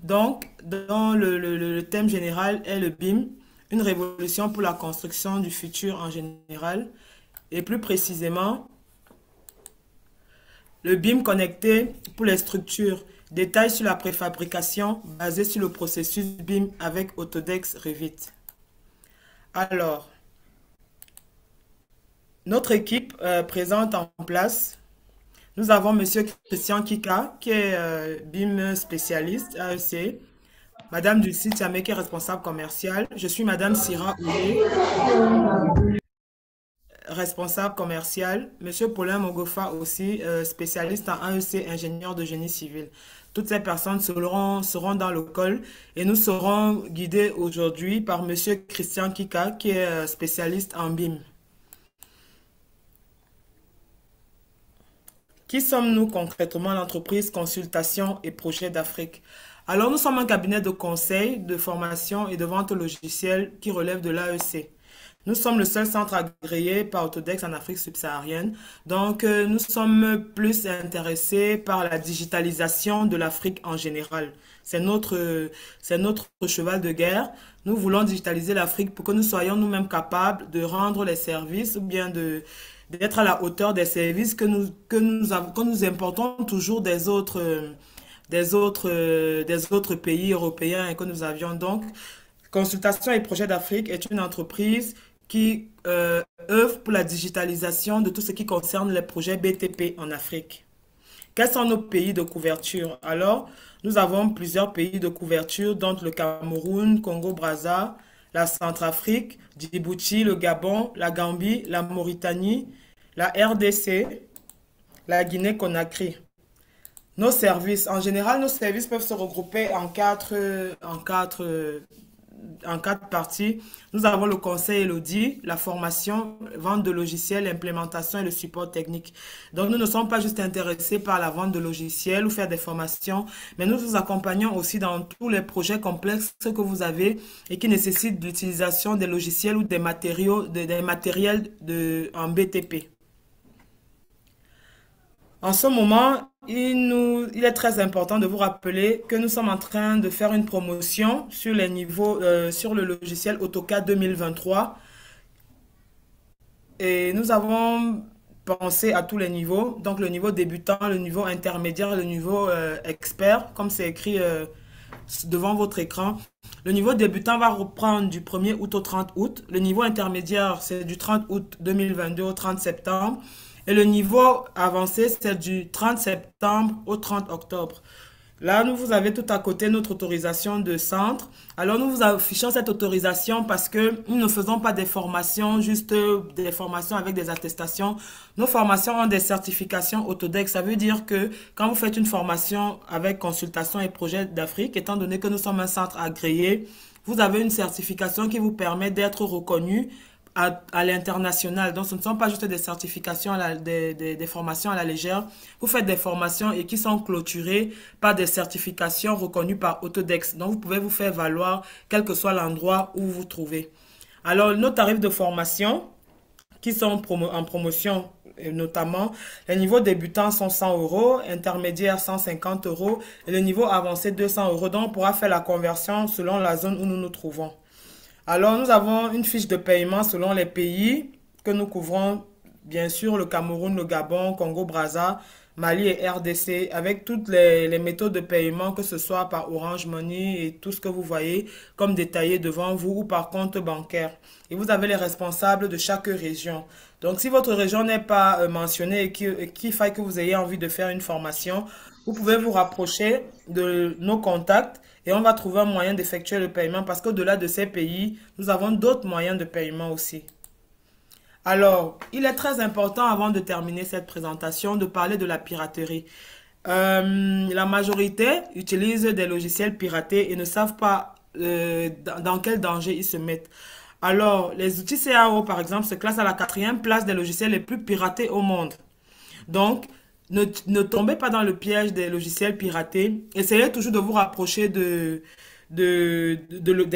Donc, dans le thème général est le BIM, une révolution pour la construction du futur en général. Et plus précisément, le BIM connecté pour les structures. Détails sur la préfabrication basée sur le processus BIM avec Autodesk Revit. Alors, notre équipe présente en place. Nous avons Monsieur Christian Kika, qui est BIM spécialiste AEC. Madame Dulcie Tiamé, qui est responsable commercial. Je suis Madame Syrah Oulé, responsable commercial. Monsieur Paulin Mogofa aussi, spécialiste en AEC, ingénieur de génie civil. Toutes ces personnes seront dans le call et nous serons guidés aujourd'hui par Monsieur Christian Kika, qui est spécialiste en BIM. Qui sommes-nous concrètement, l'entreprise Consultation et Projets d'Afrique? Alors, nous sommes un cabinet de conseil, de formation et de vente logicielle qui relève de l'AEC. Nous sommes le seul centre agréé par Autodesk en Afrique subsaharienne. Donc, nous sommes plus intéressés par la digitalisation de l'Afrique en général. C'est notre cheval de guerre. Nous voulons digitaliser l'Afrique pour que nous soyons nous-mêmes capables de rendre les services ou bien d'être à la hauteur des services que nous importons toujours des autres pays européens et que nous avions. Donc, Consultation et Projets d'Afrique est une entreprise qui œuvre pour la digitalisation de tout ce qui concerne les projets BTP en Afrique. Quels sont nos pays de couverture? Alors, nous avons plusieurs pays de couverture, dont le Cameroun, Congo-Brazza, la Centrafrique, Djibouti, le Gabon, la Gambie, la Mauritanie, la RDC, la Guinée-Conakry. Nos services, en général, nos services peuvent se regrouper en quatre parties. Nous avons le conseil et l'audit, la formation, vente de logiciels, l'implémentation et le support technique. Donc, nous ne sommes pas juste intéressés par la vente de logiciels ou faire des formations, mais nous vous accompagnons aussi dans tous les projets complexes que vous avez et qui nécessitent l'utilisation des logiciels ou des matériaux, des matériels en BTP. En ce moment, il est très important de vous rappeler que nous sommes en train de faire une promotion sur les niveaux, sur le logiciel AutoCAD 2023 et nous avons pensé à tous les niveaux, donc le niveau débutant, le niveau intermédiaire et le niveau expert, comme c'est écrit devant votre écran. Le niveau débutant va reprendre du 1er août au 30 août. Le niveau intermédiaire, c'est du 30 août 2022 au 30 septembre. Et le niveau avancé, c'est du 30 septembre au 30 octobre. Là, nous vous avez tout à côté notre autorisation de centre. Alors, nous vous affichons cette autorisation parce que nous ne faisons pas des formations, juste des formations avec des attestations. Nos formations ont des certifications Autodesk. Ça veut dire que quand vous faites une formation avec Consultation et Projets d'Afrique, étant donné que nous sommes un centre agréé, vous avez une certification qui vous permet d'être reconnu à l'international. Donc, ce ne sont pas juste des certifications, des formations à la légère. Vous faites des formations et qui sont clôturées par des certifications reconnues par Autodesk. Donc, vous pouvez vous faire valoir quel que soit l'endroit où vous vous trouvez. Alors, nos tarifs de formation qui sont en promotion, notamment, les niveaux débutants sont 100 euros, intermédiaires 150 euros et le niveau avancé 200 euros. Donc, on pourra faire la conversion selon la zone où nous nous trouvons. Alors, nous avons une fiche de paiement selon les pays que nous couvrons, bien sûr, le Cameroun, le Gabon, Congo-Brazza, Mali et RDC, avec toutes les méthodes de paiement, que ce soit par Orange Money et tout ce que vous voyez comme détaillé devant vous ou par compte bancaire. Et vous avez les responsables de chaque région. Donc, si votre région n'est pas mentionnée et qu'il faille que vous ayez envie de faire une formation, vous pouvez vous rapprocher de nos contacts et on va trouver un moyen d'effectuer le paiement parce qu'au-delà de ces pays, nous avons d'autres moyens de paiement aussi. Alors, il est très important avant de terminer cette présentation de parler de la piraterie. La majorité utilise des logiciels piratés et ne savent pas dans quel danger ils se mettent. Alors, les outils CAO, par exemple, se classent à la quatrième place des logiciels les plus piratés au monde. Donc, ne tombez pas dans le piège des logiciels piratés. Essayez toujours de vous rapprocher des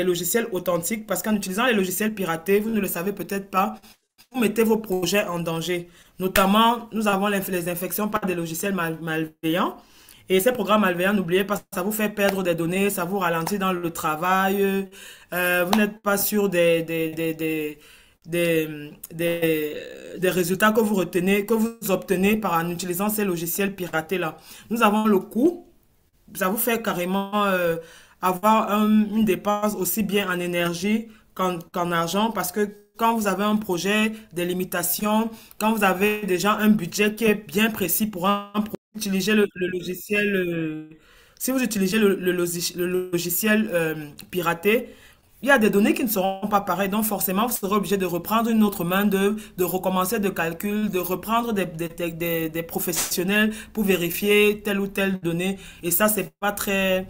logiciels authentiques parce qu'en utilisant les logiciels piratés, vous ne le savez peut-être pas, vous mettez vos projets en danger. Notamment, nous avons les infections par des logiciels malveillants Et ces programmes malveillants, n'oubliez pas, ça vous fait perdre des données, ça vous ralentit dans le travail, vous n'êtes pas sûr des résultats que vous retenez, que vous obtenez en utilisant ces logiciels piratés-là. Nous avons le coût, ça vous fait carrément avoir une dépense aussi bien en énergie qu'en argent parce que quand vous avez un projet, des limitations, quand vous avez déjà un budget qui est bien précis pour un projet, utilisez le logiciel, si vous utilisez le logiciel piraté, il y a des données qui ne seront pas pareilles, donc forcément, vous serez obligé de reprendre une autre main d'œuvre, de recommencer de calcul, de reprendre des professionnels pour vérifier telle ou telle donnée. Et ça, c'est pas très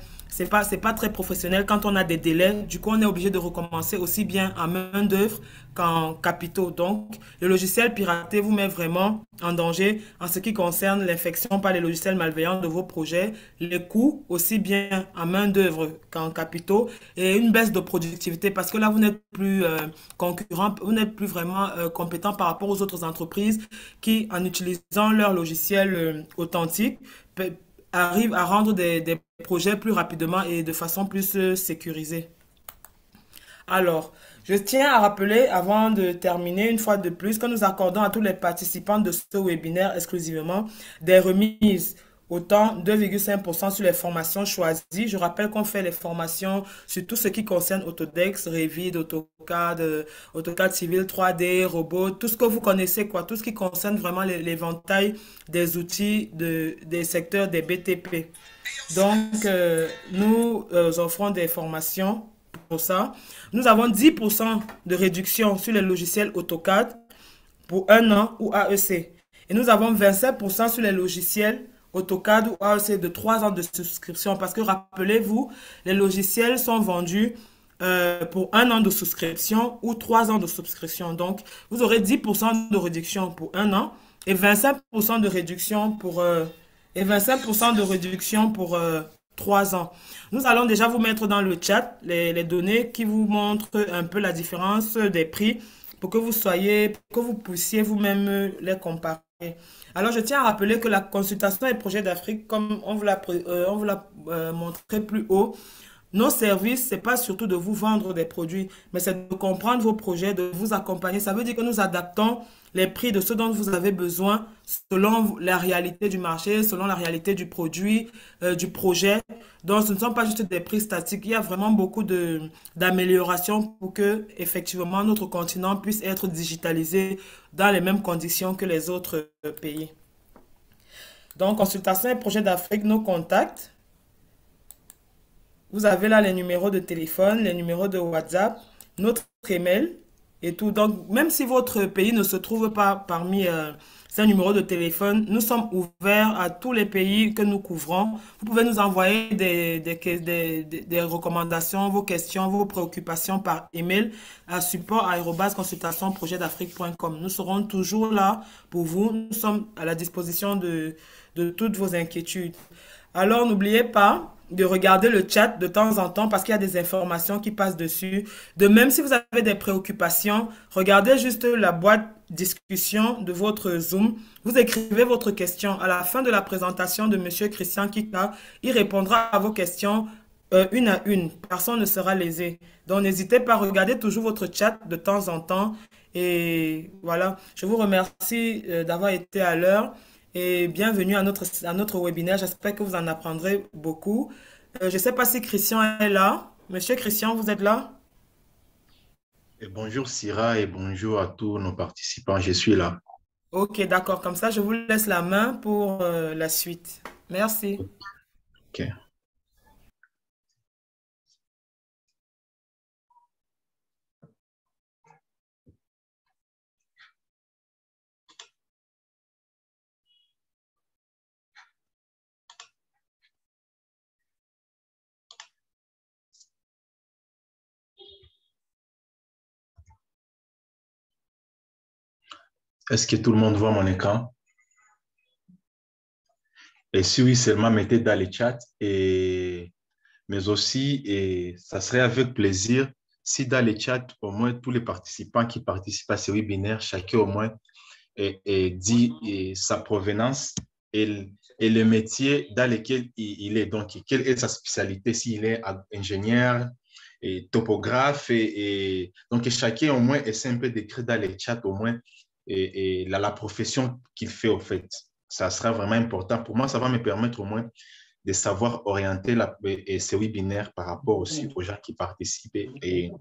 professionnel quand on a des délais. Du coup, on est obligé de recommencer aussi bien en main d'œuvre qu'en capitaux. Donc, le logiciel piraté vous met vraiment en danger en ce qui concerne l'infection par les logiciels malveillants de vos projets, les coûts aussi bien en main d'œuvre qu'en capitaux et une baisse de productivité parce que là, vous n'êtes plus concurrent, vous n'êtes plus vraiment compétent par rapport aux autres entreprises qui, en utilisant leur logiciel authentique, arrivent à rendre des projets plus rapidement et de façon plus sécurisée. Alors, je tiens à rappeler, avant de terminer, une fois de plus, que nous accordons à tous les participants de ce webinaire exclusivement des remises autant 2,5% sur les formations choisies. Je rappelle qu'on fait les formations sur tout ce qui concerne Autodesk, Revit, AutoCAD, AutoCAD Civil 3D, Robot, tout ce que vous connaissez, quoi, tout ce qui concerne vraiment l'éventail des outils des secteurs des BTP. Donc, nous offrons des formations pour ça. Nous avons 10% de réduction sur les logiciels AutoCAD pour un an ou AEC. Et nous avons 27% sur les logiciels AutoCAD ou AEC de 3 ans de souscription. Parce que rappelez-vous, les logiciels sont vendus pour un an de souscription ou 3 ans de souscription. Donc, vous aurez 10% de réduction pour un an et 25% de réduction pour, 3 ans. Nous allons déjà vous mettre dans le chat les données qui vous montrent un peu la différence des prix pour que que vous puissiez vous-même les comparer. Alors, je tiens à rappeler que la consultation et projet d'Afrique, comme on vous l'a montré plus haut, nos services, c'est pas surtout de vous vendre des produits, mais c'est de comprendre vos projets, de vous accompagner. Ça veut dire que nous adaptons les prix de ce dont vous avez besoin selon la réalité du marché, selon la réalité du produit, du projet. Donc, ce ne sont pas juste des prix statiques. Il y a vraiment beaucoup d'améliorations pour que, effectivement, notre continent puisse être digitalisé dans les mêmes conditions que les autres pays. Donc, consultation et projet d'Afrique, nos contacts. Vous avez là les numéros de téléphone, les numéros de WhatsApp, notre email et tout. Donc, même si votre pays ne se trouve pas parmi ces numéros de téléphone, nous sommes ouverts à tous les pays que nous couvrons. Vous pouvez nous envoyer des recommandations, vos questions, vos préoccupations par email à support@consultationprojetdafrique.com. Nous serons toujours là pour vous. Nous sommes à la disposition de toutes vos inquiétudes. Alors, n'oubliez pas de regarder le chat de temps en temps parce qu'il y a des informations qui passent dessus. De même, si vous avez des préoccupations, regardez juste la boîte discussion de votre Zoom. Vous écrivez votre question. À la fin de la présentation de Monsieur Christian Kika, il répondra à vos questions une à une. Personne ne sera lésé. Donc, n'hésitez pas à regarder toujours votre chat de temps en temps. Et voilà, je vous remercie d'avoir été à l'heure et bienvenue à notre webinaire. J'espère que vous en apprendrez beaucoup. Je ne sais pas si Christian est là. Monsieur Christian, vous êtes là? Et bonjour Syrah et bonjour à tous nos participants. Je suis là. Ok, d'accord. Comme ça, je vous laisse la main pour la suite. Merci. Ok. Est-ce que tout le monde voit mon écran? Et si oui, seulement mettez dans le chat. Mais aussi, et ça serait avec plaisir si dans le chat, au moins tous les participants qui participent à ce webinaire, chacun au moins dit sa provenance et et le métier dans lequel il est. Donc, quelle est sa spécialité, s'il est ingénieur et topographe. Donc, chacun au moins essaie un peu d'écrire dans les chats au moins la profession qu'il fait au fait. Ça sera vraiment important. Pour moi, ça va me permettre au moins de savoir orienter ces webinaires par rapport aussi aux gens qui participent et,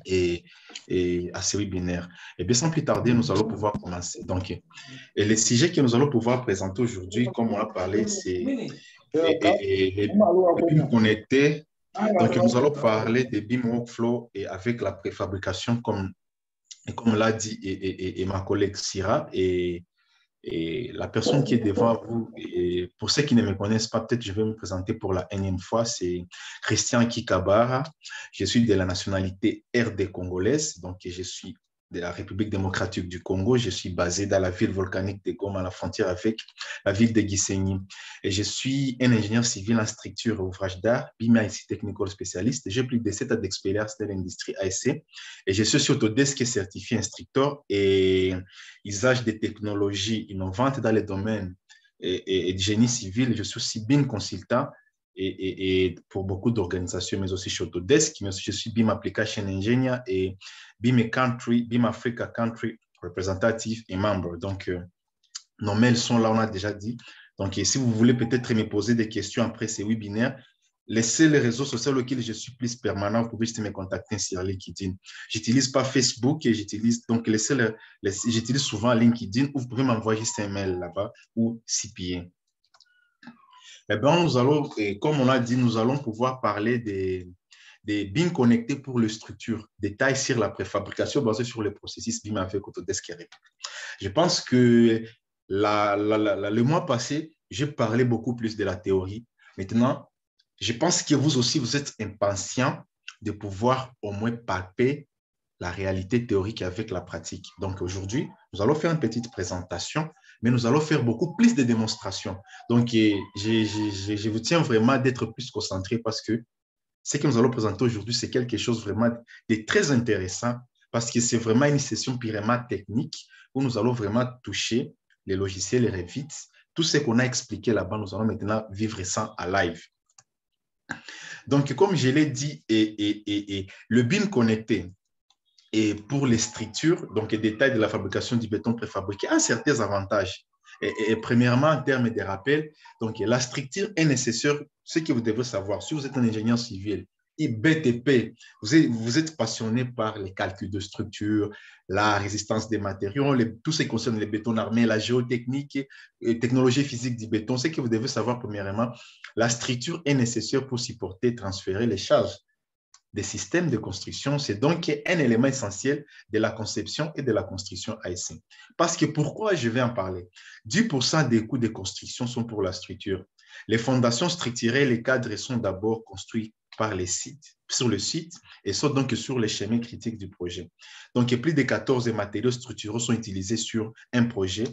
et à ces webinaires. Et bien, sans plus tarder, nous allons pouvoir commencer. Donc, et les sujets que nous allons pouvoir présenter aujourd'hui, comme on a parlé, c'est les BIM connectés. Donc, nous allons parler des BIM workflow et avec la préfabrication, comme l'a dit et ma collègue Syrah. Et la personne qui est devant vous, et pour ceux qui ne me connaissent pas, peut-être je vais me présenter pour la énième fois, c'est Christian Kikabara. Je suis de la nationalité RD congolaise, donc je suis de la République démocratique du Congo. Je suis basé dans la ville volcanique de Goma, à la frontière avec la ville de Gisenyi. Et je suis un ingénieur civil en structure et ouvrage d'art, BIM IC Technical Specialist. J'ai plus de 7 ans d'expérience dans l'industrie ASC. Et je suis Autodesk certifié instructeur et usage des technologies innovantes dans les domaines et de génie civil. Je suis aussi BIM consultant et pour beaucoup d'organisations, mais aussi chez Autodesk. Mais je suis BIM Application Engineer et BIM Africa Country Representative et membre. Donc, nos mails sont là, on a déjà dit. Donc, si vous voulez peut-être me poser des questions après ces webinaires, laissez les réseaux sociaux auxquels je suis plus permanent. Vous pouvez juste me contacter sur LinkedIn. J'utilise pas Facebook et j'utilise j'utilise souvent LinkedIn ou vous pouvez m'envoyer juste un mail là-bas ou CPA. Eh bien, comme on a dit, nous allons pouvoir parler des BIM connectés pour les structures, détails sur la préfabrication basée sur les processus BIM avec Autodesk. Je pense que le mois passé, j'ai parlé beaucoup plus de la théorie. Maintenant, je pense que vous aussi, vous êtes impatient de pouvoir au moins palper la réalité théorique avec la pratique. Donc aujourd'hui, nous allons faire une petite présentation, mais nous allons faire beaucoup plus de démonstrations. Donc, je vous tiens vraiment d'être plus concentré parce que ce que nous allons présenter aujourd'hui, c'est quelque chose vraiment de très intéressant parce que c'est vraiment une session purement technique où nous allons vraiment toucher les logiciels, les Revit. Tout ce qu'on a expliqué là-bas, nous allons maintenant vivre ça à live. Donc, comme je l'ai dit, le BIM connecté et pour les structures, donc les détails de la fabrication du béton préfabriqué, a certains avantages. Premièrement, en termes de rappel, donc la structure est nécessaire, ce que vous devez savoir. Si vous êtes un ingénieur civil et BTP, vous êtes passionné par les calculs de structure, la résistance des matériaux, tout ce qui concerne les bétons armés, la géotechnique, et technologie physique du béton, ce que vous devez savoir premièrement, la structure est nécessaire pour supporter et transférer les charges des systèmes de construction. C'est donc un élément essentiel de la conception et de la construction ASC. Parce que pourquoi je vais en parler? 10% des coûts de construction sont pour la structure. Les fondations structurelles, les cadres sont d'abord construits sur le site et sont donc sur les chemins critiques du projet. Donc, plus de 14 matériaux structuraux sont utilisés sur un projet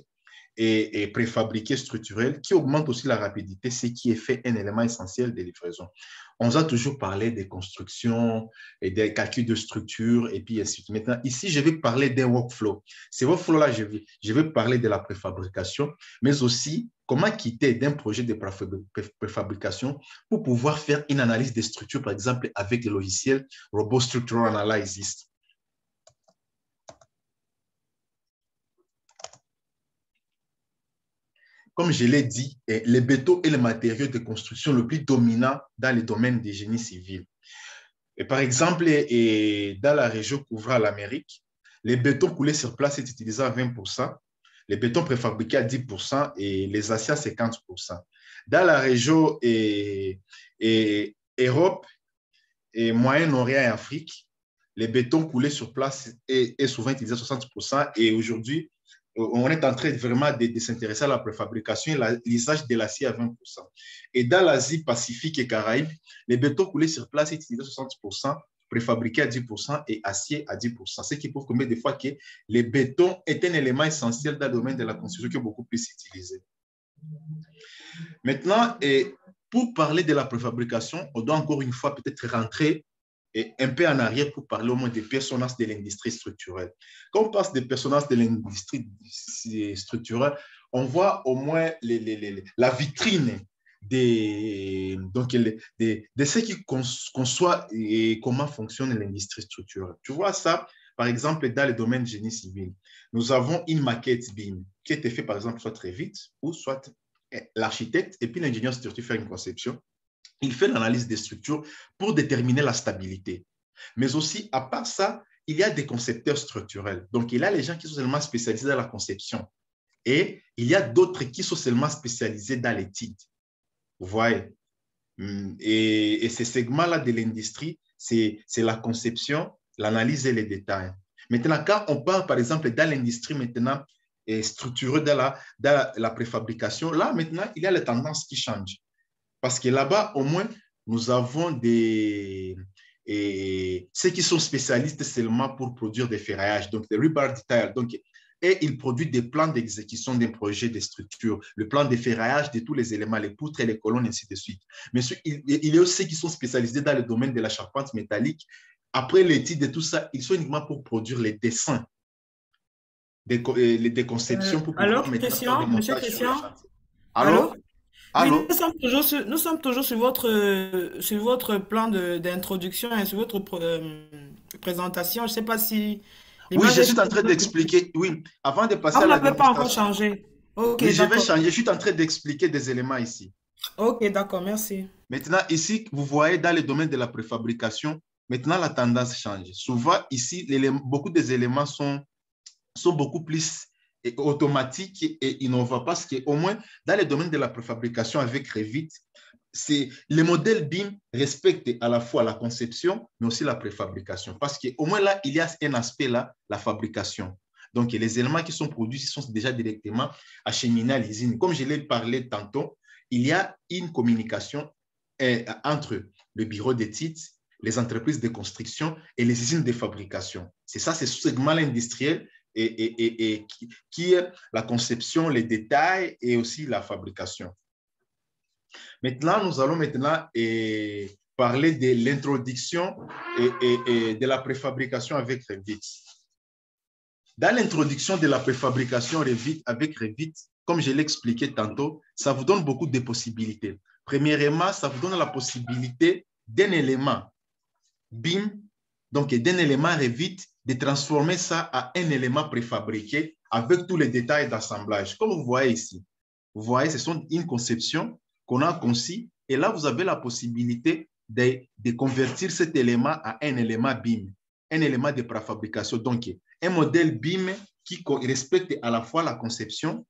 et préfabriqués structurels qui augmente aussi la rapidité, ce qui est fait un élément essentiel de livraison. On vous a toujours parlé des constructions et des calculs de structure et puis ainsi de suite. Maintenant, ici, je vais parler d'un workflow. Ces workflows-là, je vais parler de la préfabrication, mais aussi comment quitter d'un projet de préfabrication pour pouvoir faire une analyse des structures, par exemple, avec le logiciel Robot Structural Analysis. Comme je l'ai dit, le béton est le matériau de construction le plus dominant dans le domaine des génies civils. Et par exemple, dans la région couvrant l'Amérique, les bétons coulés sur place est utilisé à 20%, les bétons préfabriqués à 10% et les aciers à 50%. Dans la région Europe et Moyen-Orient et Afrique, les bétons coulés sur place est souvent utilisé à 60% et aujourd'hui, on est en train vraiment de s'intéresser à la préfabrication et l'usage de l'acier à 20%. Et dans l'Asie Pacifique et Caraïbes, les bétons coulés sur place sont utilisés à 60%, préfabriqués à 10% et acier à 10%. Ce qui prouve combien de fois que les bétons est un élément essentiel dans le domaine de la construction qui est beaucoup plus utilisé. Maintenant, pour parler de la préfabrication, on doit encore une fois peut-être rentrer un peu en arrière pour parler au moins des personnages de l'industrie structurelle. Quand on passe des personnages de l'industrie structurelle, on voit au moins la vitrine de ce qui conçoit et comment fonctionne l'industrie structurelle. Tu vois ça, par exemple, dans le domaine génie civil. Nous avons une maquette BIM qui a été faite, par exemple, soit très vite ou soit l'architecte et puis l'ingénieur structure fait une conception. Il fait l'analyse des structures pour déterminer la stabilité. Mais aussi, à part ça, il y a des concepteurs structurels. Donc, il y a les gens qui sont seulement spécialisés dans la conception. Et il y a d'autres qui sont seulement spécialisés dans l'étude. Vous voyez? Et ces segments-là de l'industrie, c'est la conception, l'analyse et les détails. Maintenant, quand on parle, par exemple, dans l'industrie maintenant, structurée dans la préfabrication, là, maintenant, il y a les tendances qui changent. Parce que là-bas, au moins, nous avons ceux qui sont spécialistes seulement pour produire des ferraillages, donc des rebar detail. Donc, et ils produisent des plans d'exécution d'un projet de structure, le plan de ferraillage de tous les éléments, les poutres et les colonnes, ainsi de suite. Mais il y a aussi ceux qui sont spécialisés dans le domaine de la charpente métallique. Après l'étude de tout ça, ils sont uniquement pour produire les dessins, des conceptions pour pouvoir Alors, maintenant faire des Christian, monsieur montages sur les Christian, chantiers. allô? Allô? Oui, Allô? nous sommes toujours sur votre plan d'introduction et sur votre présentation. Je ne sais pas si Oui, l'image je est suis en train changée. d'expliquer. Oui, avant de Ah, passer vous à la n'avez pas encore démonstration. changé. Ok, Oui, je vais d'accord. changer. Je suis en train d'expliquer des éléments ici. Ok, d'accord, merci. Maintenant, ici, vous voyez dans le domaine de la préfabrication, maintenant la tendance change. Souvent, ici, beaucoup des éléments sont beaucoup plus automatiques et innovants parce qu'au moins, dans le domaine de la préfabrication avec Revit, le modèle BIM respecte à la fois la conception, mais aussi la préfabrication. Parce qu'au moins là, il y a un aspect là, la fabrication. Donc, les éléments qui sont produits sont déjà directement acheminés à l'usine. Comme je l'ai parlé tantôt, il y a une communication entre le bureau d'études, les entreprises de construction et les usines de fabrication. C'est ça, c'est ce segment industriel qui est la conception, les détails et aussi la fabrication. Maintenant, nous allons maintenant parler de l'introduction et de la préfabrication avec Revit. Dans l'introduction de la préfabrication avec Revit, comme je l'ai expliqué tantôt, ça vous donne beaucoup de possibilités. Premièrement, ça vous donne la possibilité d'un élément BIM, donc d'un élément Revit, de transformer ça à un élément préfabriqué avec tous les détails d'assemblage. Comme vous voyez ici, vous voyez, ce sont une conception qu'on a conçue et là, vous avez la possibilité de convertir cet élément à un élément BIM, un élément de préfabrication. Donc, un modèle BIM qui respecte à la fois la conception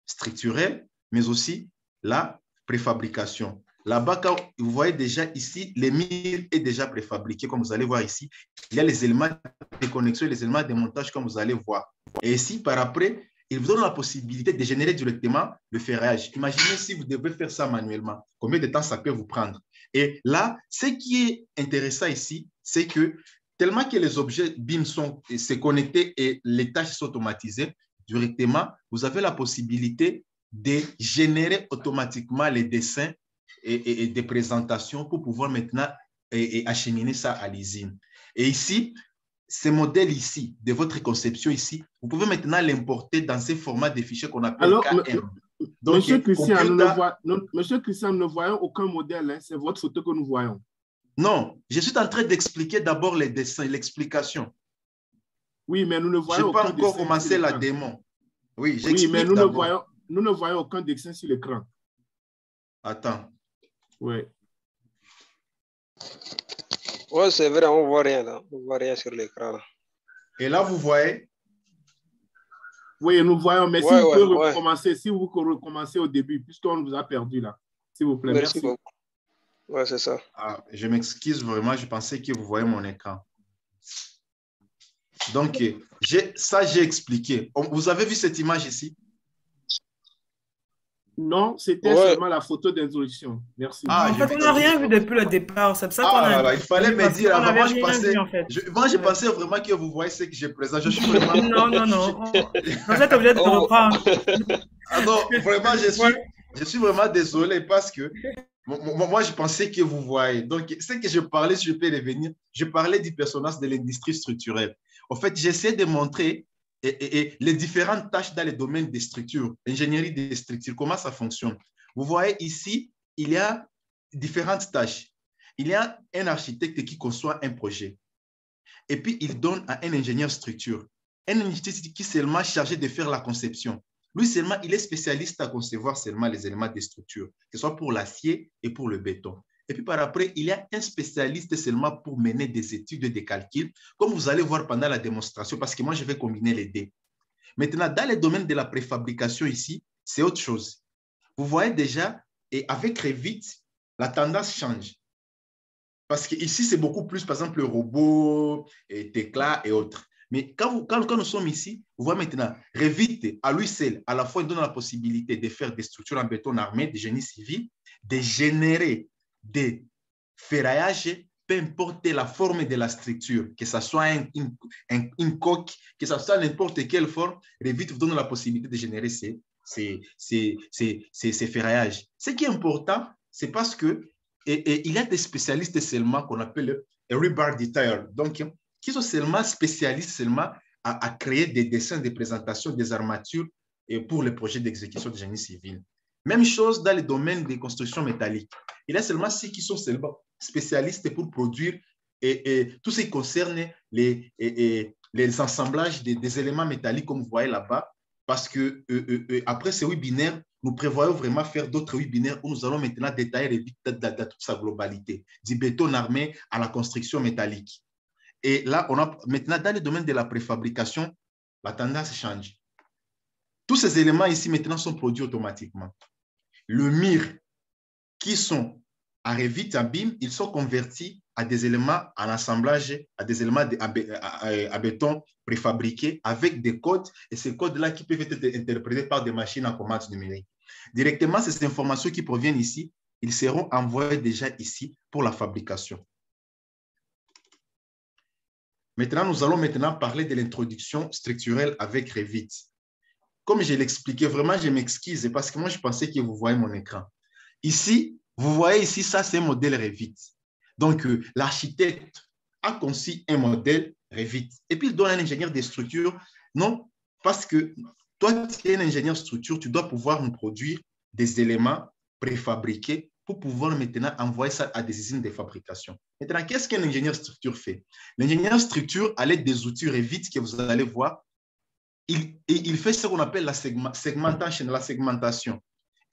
structurelle, mais aussi la préfabrication. Là-bas, vous voyez déjà ici, le mur est déjà préfabriqué, comme vous allez voir ici. Il y a les éléments de connexion et les éléments de montage, comme vous allez voir. Et ici, par après, il vous donne la possibilité de générer directement le ferrage. Imaginez si vous devez faire ça manuellement. Combien de temps ça peut vous prendre? Et là, ce qui est intéressant ici, c'est que tellement que les objets BIM sont connectés et les tâches sont automatisées, directement, vous avez la possibilité de générer automatiquement les dessins et des présentations pour pouvoir maintenant acheminer ça à l'usine. Et ici, ce modèle ici, de votre conception ici, vous pouvez maintenant l'importer dans ces formats de fichiers qu'on appelle Alors, KM. Donc, Monsieur Christian, Monsieur Christian, nous ne voyons aucun modèle, hein, c'est votre photo que nous voyons. Non, je suis en train d'expliquer d'abord les dessins, l'explication. Oui, mais nous ne voyons aucun dessin. Je n'ai pas encore commencé la démo. Oui, j'explique mais nous ne voyons aucun dessin sur l'écran. Attends. Oui. Oui, c'est vrai, on ne voit rien là. On ne voit rien sur l'écran. Et là, vous voyez? Oui, nous voyons, mais si vous pouvez recommencer, si vous recommencez au début, puisqu'on vous a perdu là. S'il vous plaît, merci. Beaucoup. Oui, c'est ça. Ah, je m'excuse vraiment, je pensais que vous voyez mon écran. Donc, ça, j'ai expliqué. Vous avez vu cette image ici? Non, c'était seulement la photo d'introduction. Merci. En fait, on n'a rien vu depuis le départ. C'est ça qu'on a. Il fallait me dire. On n'avait rien vu, en fait. Moi, je pensais vraiment que vous voyez ce que je présente. Je suis vraiment... Non. Vous êtes obligé de reprendre. Ah non, vraiment, je suis vraiment désolé parce que moi, je pensais que vous voyez. Donc, ce que je parlais, si je peux revenir, je parlais du personnage de l'industrie structurelle. En fait, j'essaie de montrer et les différentes tâches dans les domaines des structures, ingénierie des structures, comment ça fonctionne. Vous voyez ici, il y a différentes tâches. Il y a un architecte qui conçoit un projet. Et puis, il donne à un ingénieur structure. Un ingénieur qui est seulement chargé de faire la conception. Lui seulement, il est spécialiste à concevoir seulement les éléments des structures, que ce soit pour l'acier et pour le béton. Et puis par après, il y a un spécialiste seulement pour mener des études et des calculs, comme vous allez voir pendant la démonstration, parce que moi, je vais combiner les deux. Maintenant, dans les domaines de la préfabrication ici, c'est autre chose. Vous voyez déjà, et avec Revit, la tendance change. Parce qu'ici, c'est beaucoup plus, par exemple, le robot, et tecla et autres. Mais quand nous sommes ici, vous voyez maintenant, Revit, à lui seul, à la fois, il donne la possibilité de faire des structures en béton armé, de génie civil, de générer des ferraillages, peu importe la forme de la structure, que ce soit une coque, que ce soit n'importe quelle forme, Revit vous donne la possibilité de générer ces ferraillages. Ce qui est important, c'est parce que il y a des spécialistes seulement qu'on appelle rebar detail, donc qui sont seulement spécialistes seulement à créer des dessins de présentation des armatures et pour les projets d'exécution de génie civil. Même chose dans le domaine des constructions métalliques. Il y a seulement ceux qui sont seulement spécialistes pour produire tout ce qui concerne les assemblages des éléments métalliques, comme vous voyez là-bas, parce que après ces webinaires, nous prévoyons vraiment faire d'autres webinaires où nous allons maintenant détailler dans toute sa globalité, du béton armé à la construction métallique. Et là, on a maintenant dans le domaine de la préfabrication, la tendance change. Tous ces éléments ici maintenant sont produits automatiquement. Le mur qui sont à Revit, en BIM, ils sont convertis à des éléments en assemblage, à des éléments à béton préfabriqués avec des codes, et ces codes-là qui peuvent être interprétés par des machines à commande numérique. Directement, ces informations qui proviennent ici, ils seront envoyés déjà ici pour la fabrication. Maintenant, nous allons maintenant parler de l'introduction structurelle avec Revit. Comme je l'expliquais, vraiment, je m'excuse parce que moi, je pensais que vous voyez mon écran. Ici, vous voyez ici, ça, c'est un modèle Revit. Donc, l'architecte a conçu un modèle Revit. Et puis, il donne à un ingénieur des structures. Non, parce que toi, tu es un ingénieur structure, tu dois pouvoir nous produire des éléments préfabriqués pour pouvoir maintenant envoyer ça à des usines de fabrication. Maintenant, qu'est-ce qu'un ingénieur structure fait? L'ingénieur structure, à l'aide des outils Revit que vous allez voir, il fait ce qu'on appelle la segmentation.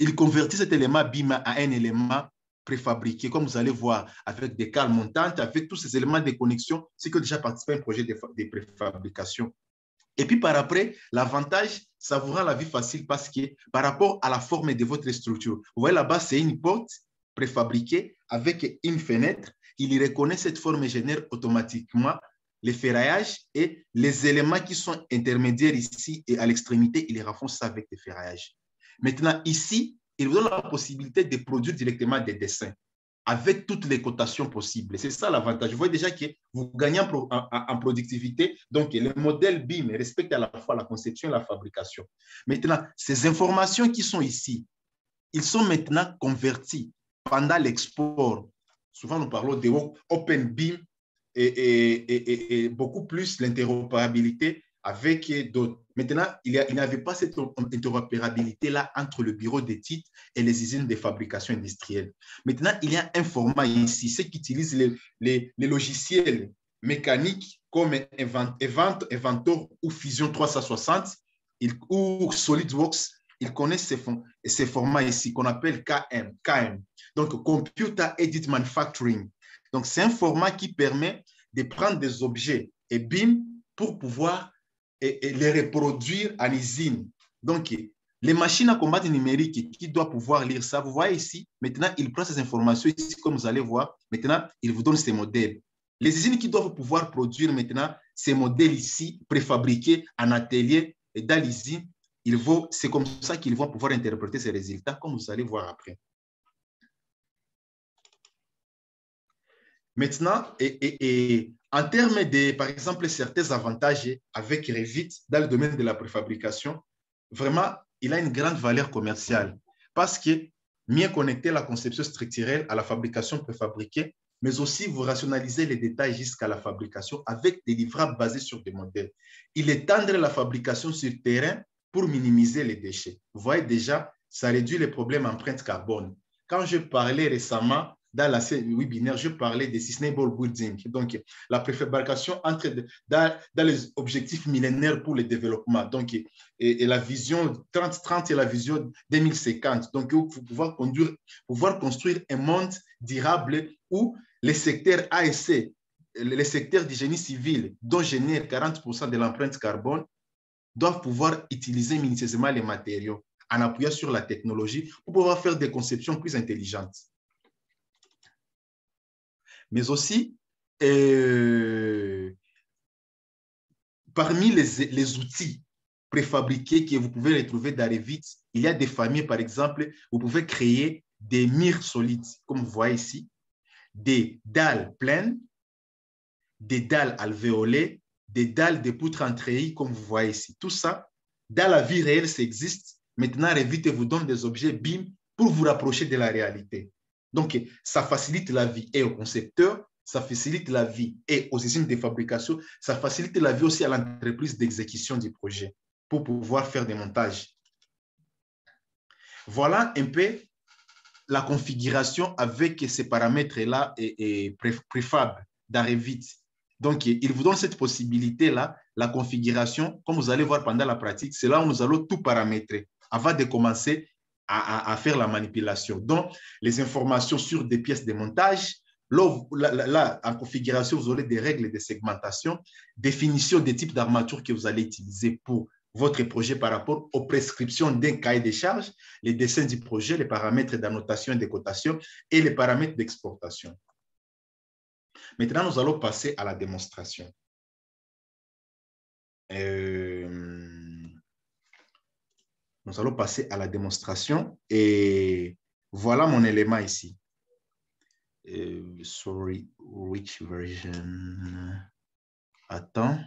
Il convertit cet élément BIM à un élément préfabriqué, comme vous allez voir, avec des cales montantes, avec tous ces éléments de connexion, c'est que déjà participé à un projet de préfabrication. Et puis par après, l'avantage, ça vous rend la vie facile parce que par rapport à la forme de votre structure, vous voyez là-bas, c'est une porte préfabriquée avec une fenêtre. Il reconnaît cette forme et génère automatiquement les ferraillages et les éléments qui sont intermédiaires ici et à l'extrémité, il les raffonce ça avec des ferraillages. Maintenant, ici, il vous donne la possibilité de produire directement des dessins avec toutes les cotations possibles. C'est ça l'avantage. Vous voyez déjà que vous gagnez en productivité. Donc, le modèle BIM respecte à la fois la conception et la fabrication. Maintenant, ces informations qui sont ici, ils sont maintenant convertis pendant l'export. Souvent, nous parlons de Open BIM et beaucoup plus l'interopérabilité avec d'autres. Maintenant, il n'y avait pas cette interopérabilité-là entre le bureau d'études et les usines de fabrication industrielle. Maintenant, il y a un format ici, ceux qui utilisent les logiciels mécaniques comme Inventor ou Fusion 360 ou SolidWorks, ils connaissent ces formats ici qu'on appelle KM. Donc, Computer Aided Manufacturing. Donc, c'est un format qui permet de prendre des objets et BIM pour pouvoir les reproduire en usine. Donc, les machines à combattre numérique qui doivent pouvoir lire ça, vous voyez ici, maintenant, il prend ces informations ici, comme vous allez voir. Maintenant, il vous donne ces modèles. Les usines qui doivent pouvoir produire maintenant ces modèles ici, préfabriqués en atelier et dans l'usine, c'est comme ça qu'ils vont pouvoir interpréter ces résultats, comme vous allez voir après. Maintenant, en termes de, par exemple, certains avantages avec Revit dans le domaine de la préfabrication, vraiment, il a une grande valeur commerciale parce que mieux connecter la conception structurelle à la fabrication préfabriquée, mais aussi vous rationalisez les détails jusqu'à la fabrication avec des livrables basés sur des modèles. Il étendre la fabrication sur terrain pour minimiser les déchets. Vous voyez déjà, ça réduit les problèmes empreinte carbone. Quand je parlais récemment, dans la série webinaire, je parlais des sustainable building, donc la préfabrication entre dans les objectifs millénaires pour le développement, donc et la vision 30-30 et la vision 2050. Donc, il faut pouvoir construire un monde durable où les secteurs ASC, les secteurs du génie civil, dont génèrent 40% de l'empreinte carbone, doivent pouvoir utiliser minutieusement les matériaux en appuyant sur la technologie pour pouvoir faire des conceptions plus intelligentes. Mais aussi, parmi les outils préfabriqués que vous pouvez retrouver dans Revit, il y a des familles, par exemple, vous pouvez créer des murs solides, comme vous voyez ici, des dalles pleines, des dalles alvéolées, des dalles de poutres en treillis, comme vous voyez ici. Tout ça, dans la vie réelle, ça existe. Maintenant, Revit vous donne des objets BIM pour vous rapprocher de la réalité. Donc, ça facilite la vie et aux concepteurs, ça facilite la vie et aux usines de fabrication, ça facilite la vie aussi à l'entreprise d'exécution du projet pour pouvoir faire des montages. Voilà un peu la configuration avec ces paramètres-là et préfab dans Revit. Donc, il vous donne cette possibilité-là, la configuration, comme vous allez voir pendant la pratique, c'est là où nous allons tout paramétrer avant de commencer à faire la manipulation. Donc, les informations sur des pièces de montage, là, en configuration, vous aurez des règles de segmentation, définition des types d'armature que vous allez utiliser pour votre projet par rapport aux prescriptions d'un cahier de charges, les dessins du projet, les paramètres d'annotation et de cotation et les paramètres d'exportation. Maintenant, nous allons passer à la démonstration. Nous allons passer à la démonstration et voilà mon élément ici. Sorry, which version? Attends.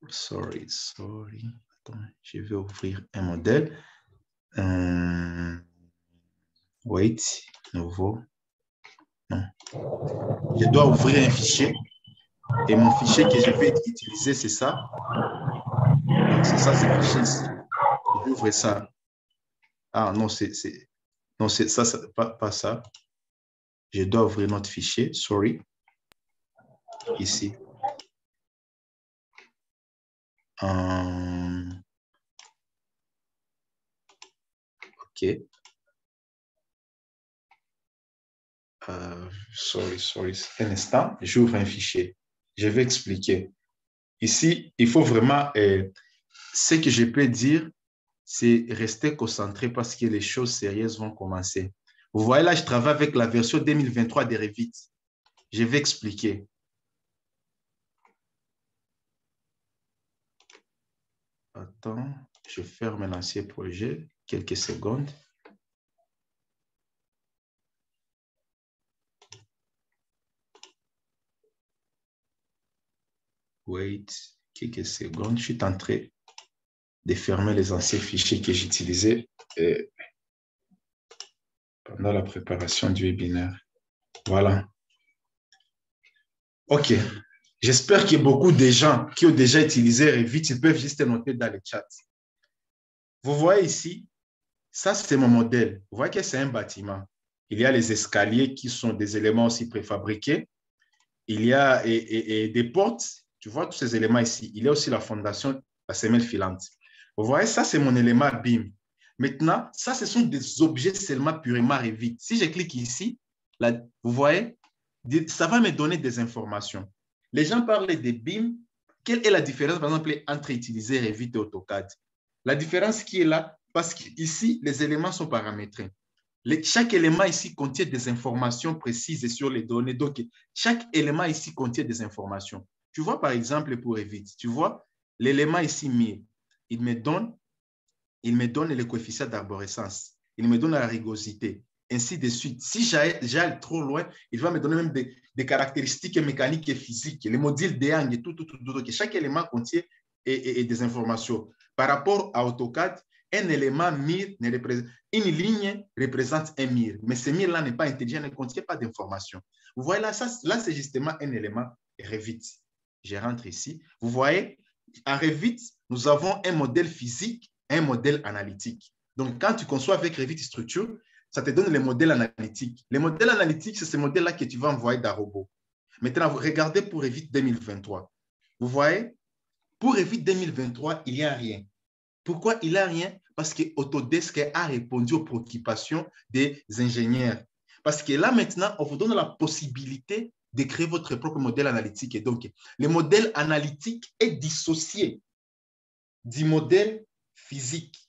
Sorry. Attends, je vais ouvrir un modèle. Wait, nouveau. Non. Je dois ouvrir un fichier et mon fichier que je vais utiliser, c'est ça. C'est ça, c'est le fichier ici. Je vais ouvrir ça. Ah non, c'est ça, pas ça. Je dois ouvrir notre fichier, sorry. Ici. OK. Sorry. Un instant, j'ouvre un fichier. Je vais expliquer. Ici, il faut vraiment, ce que je peux dire, c'est rester concentré parce que les choses sérieuses vont commencer. Vous voyez là, je travaille avec la version 2023 de Revit. Je vais expliquer. Attends, je ferme l'ancien projet, quelques secondes. Wait, quelques secondes. Je suis en train de fermer les anciens fichiers que j'utilisais pendant la préparation du webinaire. Voilà. OK. J'espère que beaucoup de gens qui ont déjà utilisé Revit, ils peuvent juste noter dans le chat. Vous voyez ici, ça c'est mon modèle. Vous voyez que c'est un bâtiment. Il y a les escaliers qui sont des éléments aussi préfabriqués. Il y a des portes. Tu vois tous ces éléments ici. Il y a aussi la fondation, la semelle filante. Vous voyez, ça, c'est mon élément BIM. Maintenant, ça, ce sont des objets seulement purement Revit. Si je clique ici, là, vous voyez, ça va me donner des informations. Les gens parlent de BIM. Quelle est la différence, par exemple, entre utiliser Revit et AutoCAD? La différence qui est là, parce qu'ici, les éléments sont paramétrés. Chaque élément ici contient des informations précises sur les données. Donc, chaque élément ici contient des informations. Tu vois, par exemple, pour Revit, tu vois, l'élément ici, il me donne le coefficient d'arborescence, il me donne la rugosité, ainsi de suite. Si j'aille trop loin, il va me donner même des caractéristiques mécaniques et physiques, les modules des angles, tout. Chaque élément contient des informations. Par rapport à AutoCAD, Un élément mire, une ligne représente un mire, mais ce mire-là n'est pas intelligent, ne contient pas d'informations. Vous voyez là, là c'est justement un élément Revit. Je rentre ici. Vous voyez, en Revit, nous avons un modèle physique et un modèle analytique. Donc, quand tu conçois avec Revit Structure, ça te donne les modèles analytiques. Les modèles analytiques, c'est ce modèle-là que tu vas envoyer d'un robot. Maintenant, vous regardez pour Revit 2023. Vous voyez, pour Revit 2023, il n'y a rien. Pourquoi il n'y a rien? Parce que Autodesk a répondu aux préoccupations des ingénieurs. Parce que là, maintenant, on vous donne la possibilité de créer votre propre modèle analytique. Et donc, le modèle analytique est dissocié du modèle physique.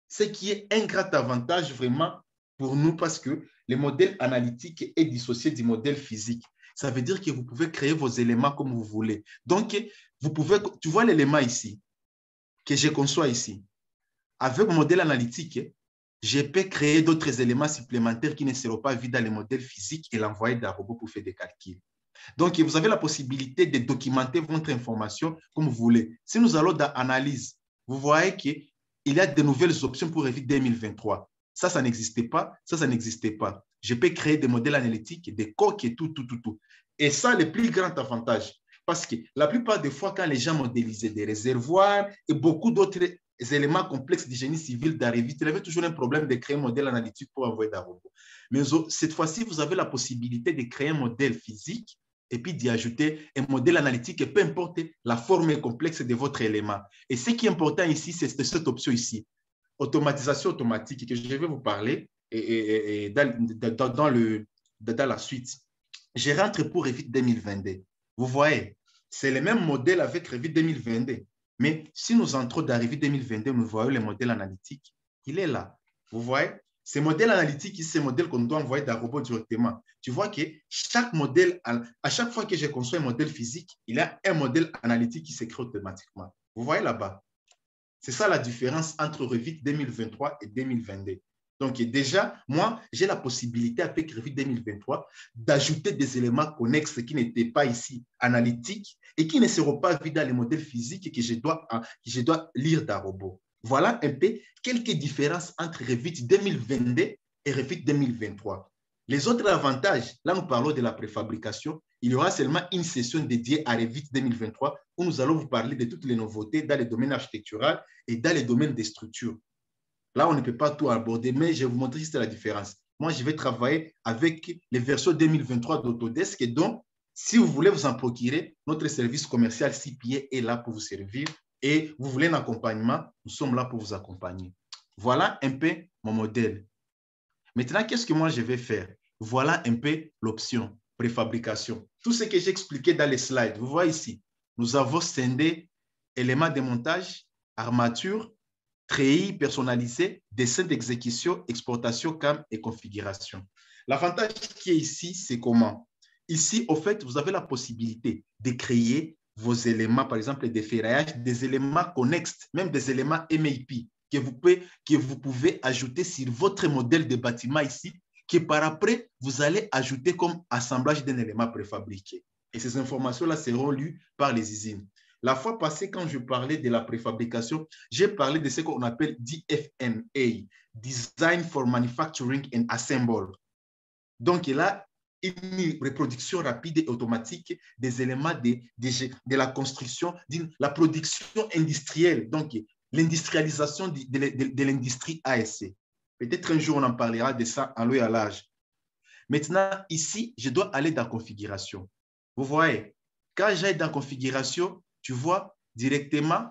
Ce qui est un grand avantage vraiment pour nous parce que le modèle analytique est dissocié du modèle physique. Ça veut dire que vous pouvez créer vos éléments comme vous voulez. Donc, vous pouvez, tu vois l'élément ici, que je conçois ici. Avec mon modèle analytique, je peux créer d'autres éléments supplémentaires qui ne seront pas vus dans le modèle physique et l'envoyer d'un robot pour faire des calculs. Donc, vous avez la possibilité de documenter votre information comme vous voulez. Si nous allons dans Analyse, vous voyez qu'il y a de nouvelles options pour Revit 2023. Ça n'existait pas. Ça n'existait pas. Je peux créer des modèles analytiques, des coques et tout. Et ça, le plus grand avantage. Parce que la plupart des fois, quand les gens modélisaient des réservoirs et beaucoup d'autres éléments complexes du génie civil d'Arrivit, il y avait toujours un problème de créer un modèle analytique pour envoyer d'un robot. Mais cette fois-ci, vous avez la possibilité de créer un modèle physique et puis d'y ajouter un modèle analytique, peu importe la forme complexe de votre élément. Et ce qui est important ici, c'est cette option ici, automatisation automatique, que je vais vous parler dans la suite. Je rentre pour Revit 2022. Vous voyez, c'est le même modèle avec Revit 2022. Mais si nous entrons dans Revit 2022, nous voyons le modèle analytique. Il est là. Vous voyez, ce modèle analytique, c'est le modèle qu'on doit envoyer d'un robot directement. Tu vois que chaque modèle, à chaque fois que je conçois un modèle physique, il y a un modèle analytique qui s'écrit automatiquement. Vous voyez là-bas. C'est ça la différence entre Revit 2023 et 2022. Donc déjà, moi, j'ai la possibilité avec Revit 2023 d'ajouter des éléments connexes qui n'étaient pas ici analytiques et qui ne seront pas vus dans les modèles physiques que je dois lire d'un robot. Voilà un peu quelques différences entre Revit 2022 et Revit 2023. Les autres avantages, là nous parlons de la préfabrication, il y aura seulement une session dédiée à Revit 2023 où nous allons vous parler de toutes les nouveautés dans les domaines architecturaux et dans les domaines des structures. Là, on ne peut pas tout aborder, mais je vais vous montrer juste la différence. Moi, je vais travailler avec les versions 2023 d'Autodesk et donc, si vous voulez vous en procurer, notre service commercial CPA est là pour vous servir et vous voulez un accompagnement, nous sommes là pour vous accompagner. Voilà un peu mon modèle. Maintenant, qu'est-ce que moi je vais faire? Voilà un peu l'option préfabrication. Tout ce que j'ai expliqué dans les slides, vous voyez ici, nous avons scindé éléments de montage, armature, treillis personnalisé, dessin d'exécution, exportation, CAM et configuration. L'avantage qui est ici, c'est comment? Ici, au fait, vous avez la possibilité de créer vos éléments, par exemple des ferraillages, des éléments connexes, même des éléments MAP que vous pouvez ajouter sur votre modèle de bâtiment ici, que par après, vous allez ajouter comme assemblage d'un élément préfabriqué. Et ces informations-là seront lues par les usines. La fois passée, quand je parlais de la préfabrication, j'ai parlé de ce qu'on appelle DFMA, Design for Manufacturing and Assemble. Donc, il y a une reproduction rapide et automatique des éléments de la construction, de la production industrielle, donc l'industrialisation de l'industrie ASC. Peut-être un jour, on en parlera de ça en long et à large. Maintenant, ici, je dois aller dans configuration. Vous voyez, quand j'aille dans configuration, tu vois directement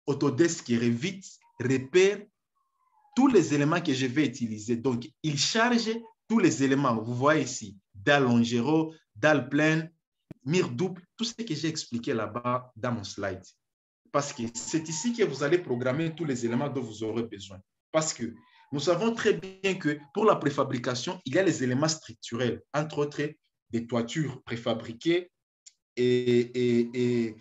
Autodesk et Revit repère tous les éléments que je vais utiliser. Donc, il charge tous les éléments. Vous voyez ici, dalle longéro, dalle pleine, mire double, tout ce que j'ai expliqué là-bas dans mon slide. Parce que c'est ici que vous allez programmer tous les éléments dont vous aurez besoin. Parce que nous savons très bien que pour la préfabrication, il y a les éléments structurels, entre autres des toitures préfabriquées, et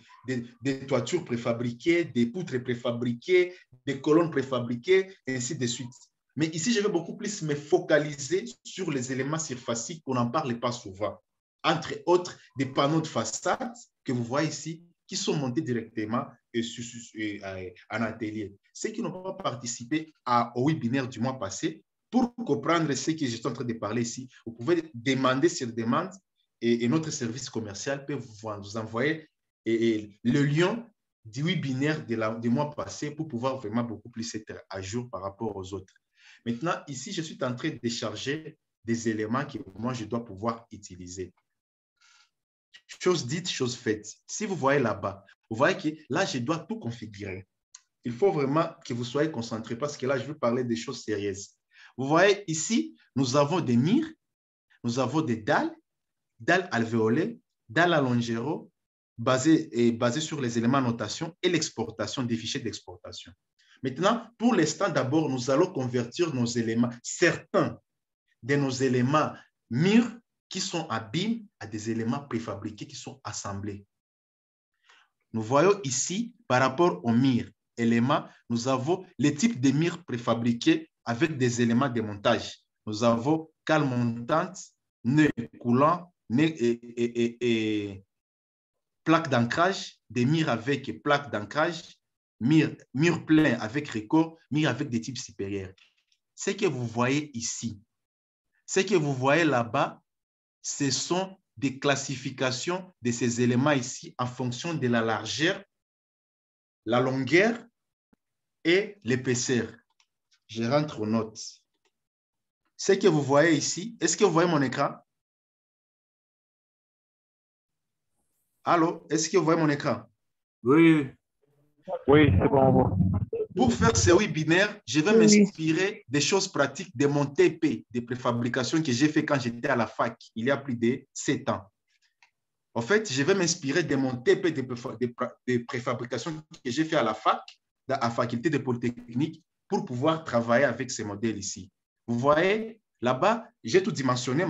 des toitures préfabriquées, des poutres préfabriquées, des colonnes préfabriquées, et ainsi de suite. Mais ici, je vais beaucoup plus me focaliser sur les éléments surfaciques qu'on n'en parle pas souvent. Entre autres, des panneaux de façade que vous voyez ici, qui sont montés directement en atelier. Ceux qui n'ont pas participé au webinaire du mois passé, pour comprendre ce que je suis en train de parler ici, vous pouvez demander sur demande et notre service commercial peut vous envoyer le lien du webinaire du mois passé pour pouvoir vraiment beaucoup plus être à jour par rapport aux autres. Maintenant, ici, je suis en train de charger des éléments que moi, je dois pouvoir utiliser. Chose dite, chose faite. Si vous voyez là-bas, vous voyez que là, je dois tout configurer. Il faut vraiment que vous soyez concentrés parce que là, je veux parler des choses sérieuses. Vous voyez ici, nous avons des mires, nous avons des dalles alvéolées, dalles à longéro, basées sur les éléments de notation et l'exportation des fichiers d'exportation. Maintenant, pour l'instant, d'abord, nous allons convertir nos éléments, certains de nos éléments murs qui sont à BIM à des éléments préfabriqués qui sont assemblés. Nous voyons ici, par rapport aux murs éléments, nous avons les types de murs préfabriqués avec des éléments de montage. Nous avons cale montante, nœud coulant, et plaque d'ancrage, des murs avec plaque d'ancrage, mur plein avec record, mur avec des types supérieurs. Ce que vous voyez ici, ce que vous voyez là-bas, ce sont des classifications de ces éléments ici en fonction de la largeur, la longueur et l'épaisseur. Je rentre aux notes. Ce que vous voyez ici, est-ce que vous voyez mon écran? Allô, est-ce que vous voyez mon écran? Oui. Oui, c'est bon. Pour faire ce webinaire, je vais m'inspirer des choses pratiques de mon TP de préfabrication que j'ai fait quand j'étais à la fac, il y a plus de 7 ans. En fait, je vais m'inspirer de mon TP de préfabrication que j'ai fait à la fac, à la faculté de Polytechnique, pour pouvoir travailler avec ces modèles ici. Vous voyez, là-bas, j'ai tout dimensionné,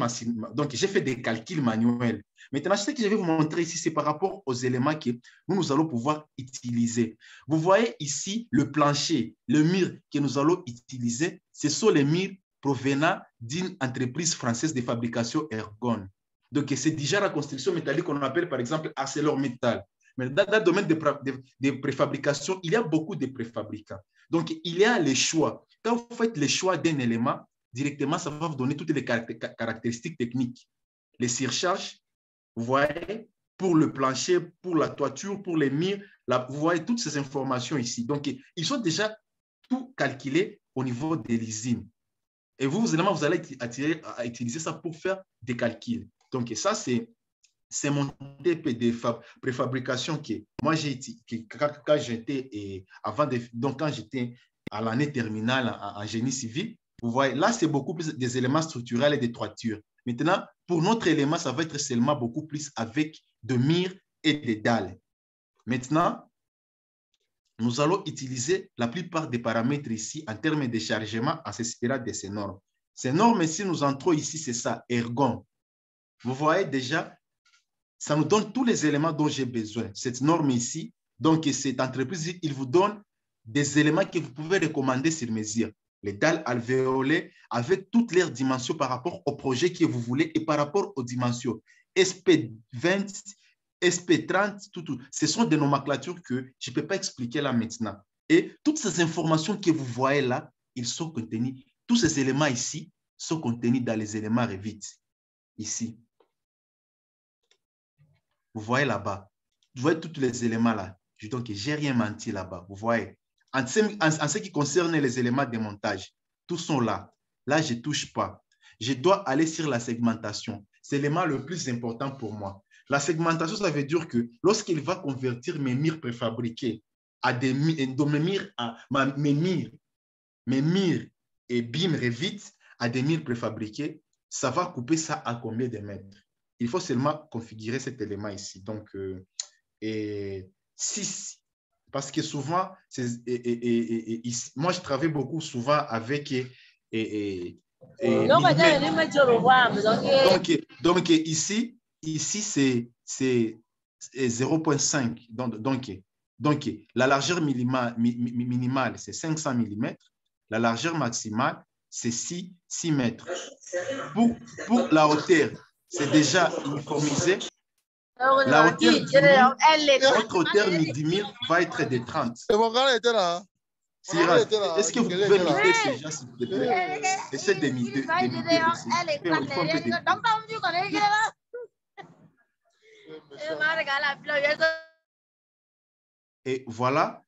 donc j'ai fait des calculs manuels. Maintenant, ce que je vais vous montrer ici, c'est par rapport aux éléments que nous allons pouvoir utiliser. Vous voyez ici le plancher, le mur que nous allons utiliser, ce sont les murs provenant d'une entreprise française de fabrication Ergon. Donc, c'est déjà la construction métallique qu'on appelle par exemple ArcelorMittal. Mais dans le domaine de préfabrication, il y a beaucoup de préfabricants. Donc, il y a les choix. Quand vous faites le choix d'un élément, directement, ça va vous donner toutes les caractéristiques techniques. Les surcharges, vous voyez, pour le plancher, pour la toiture, pour les murs, là, vous voyez toutes ces informations ici. Donc, ils sont déjà tout calculés au niveau de l'usine. Et vous allez utiliser ça pour faire des calculs. Donc, ça, c'est mon TP de préfabrication que moi, quand j'étais à l'année terminale en génie civil. Vous voyez, là, c'est beaucoup plus des éléments structurels et des toitures. Maintenant, pour notre élément, ça va être seulement beaucoup plus avec de murs et des dalles. Maintenant, nous allons utiliser la plupart des paramètres ici en termes de chargement en s'inspirant de ces normes. Ces normes ici, nous entrons ici, c'est ça, Ergon. Vous voyez déjà, ça nous donne tous les éléments dont j'ai besoin. Cette norme ici, donc cette entreprise, il vous donne des éléments que vous pouvez recommander sur mesure. Les dalles alvéolées avec toutes leurs dimensions par rapport au projet que vous voulez et par rapport aux dimensions. SP20, SP30, tout. Ce sont des nomenclatures que je ne peux pas expliquer là maintenant. Et toutes ces informations que vous voyez là, ils sont contenus, tous ces éléments ici sont contenus dans les éléments Revit. Ici. Vous voyez là-bas. Vous voyez tous les éléments là. Donc, je n'ai rien menti là-bas. Vous voyez. En ce qui concerne les éléments de montage, tous sont là. Là, je ne touche pas. Je dois aller sur la segmentation. C'est l'élément le plus important pour moi. La segmentation, ça veut dire que lorsqu'il va convertir mes murs préfabriqués à des murs et BIM Revit à des murs préfabriqués, ça va couper ça à combien de mètres? Il faut seulement configurer cet élément ici. Donc, 6. Parce que souvent, moi, je travaille beaucoup souvent avec... donc, ici c'est 0,5. Donc, la largeur minimale, c'est 500 mm. La largeur maximale, c'est 6 mètres. Pour la hauteur, c'est déjà uniformisé. La hauteur du mur, votre hauteur midi-mille va être de 30. Et mon gars était là. Syrah, est-ce que vous pouvez m'aider ces gens, s'il vous plaît? Essayez de m'aider ici. Il faut un peu de... Et voilà.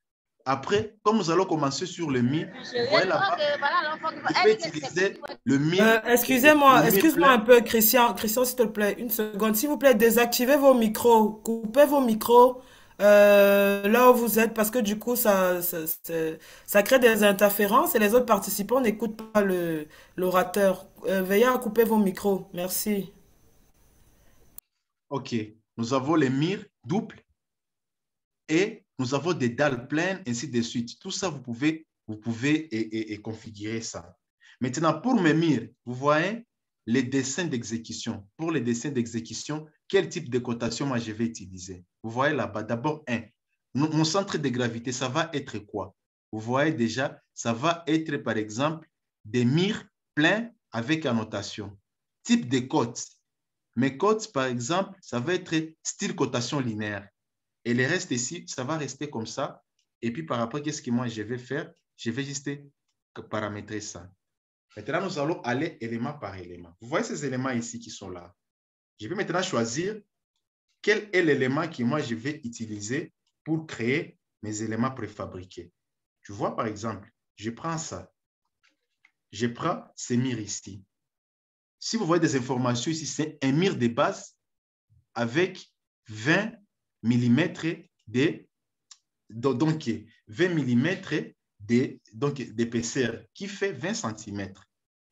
Après, comme nous allons commencer sur le mire, vous voyez là-bas, vous pouvez utiliser le mire. Excusez-moi un peu, Christian. Christian, s'il te plaît, une seconde. S'il vous plaît, désactivez vos micros. Coupez vos micros là où vous êtes, parce que du coup, ça crée des interférences et les autres participants n'écoutent pas l'orateur. Veuillez à couper vos micros. Merci. OK. Nous avons les mires doubles et nous avons des dalles pleines, ainsi de suite. Tout ça, vous pouvez configurer ça. Maintenant, pour mes mires, vous voyez les dessins d'exécution. Pour les dessins d'exécution, quel type de cotation moi je vais utiliser? Vous voyez là-bas, d'abord, mon centre de gravité, ça va être quoi? Vous voyez déjà, ça va être, par exemple, des mires pleins avec annotation. Type de cotes. Mes cotes, par exemple, ça va être style cotation linéaire. Et le reste ici, ça va rester comme ça. Et puis, par rapport à ce que moi, je vais faire, je vais juste paramétrer ça. Maintenant, nous allons aller élément par élément. Vous voyez ces éléments ici qui sont là. Je vais maintenant choisir quel est l'élément que moi, je vais utiliser pour créer mes éléments préfabriqués. Tu vois, par exemple, je prends ça. Je prends ces murs ici. Si vous voyez des informations ici, c'est un mur de base avec 20 mm d'épaisseur qui fait 20 cm.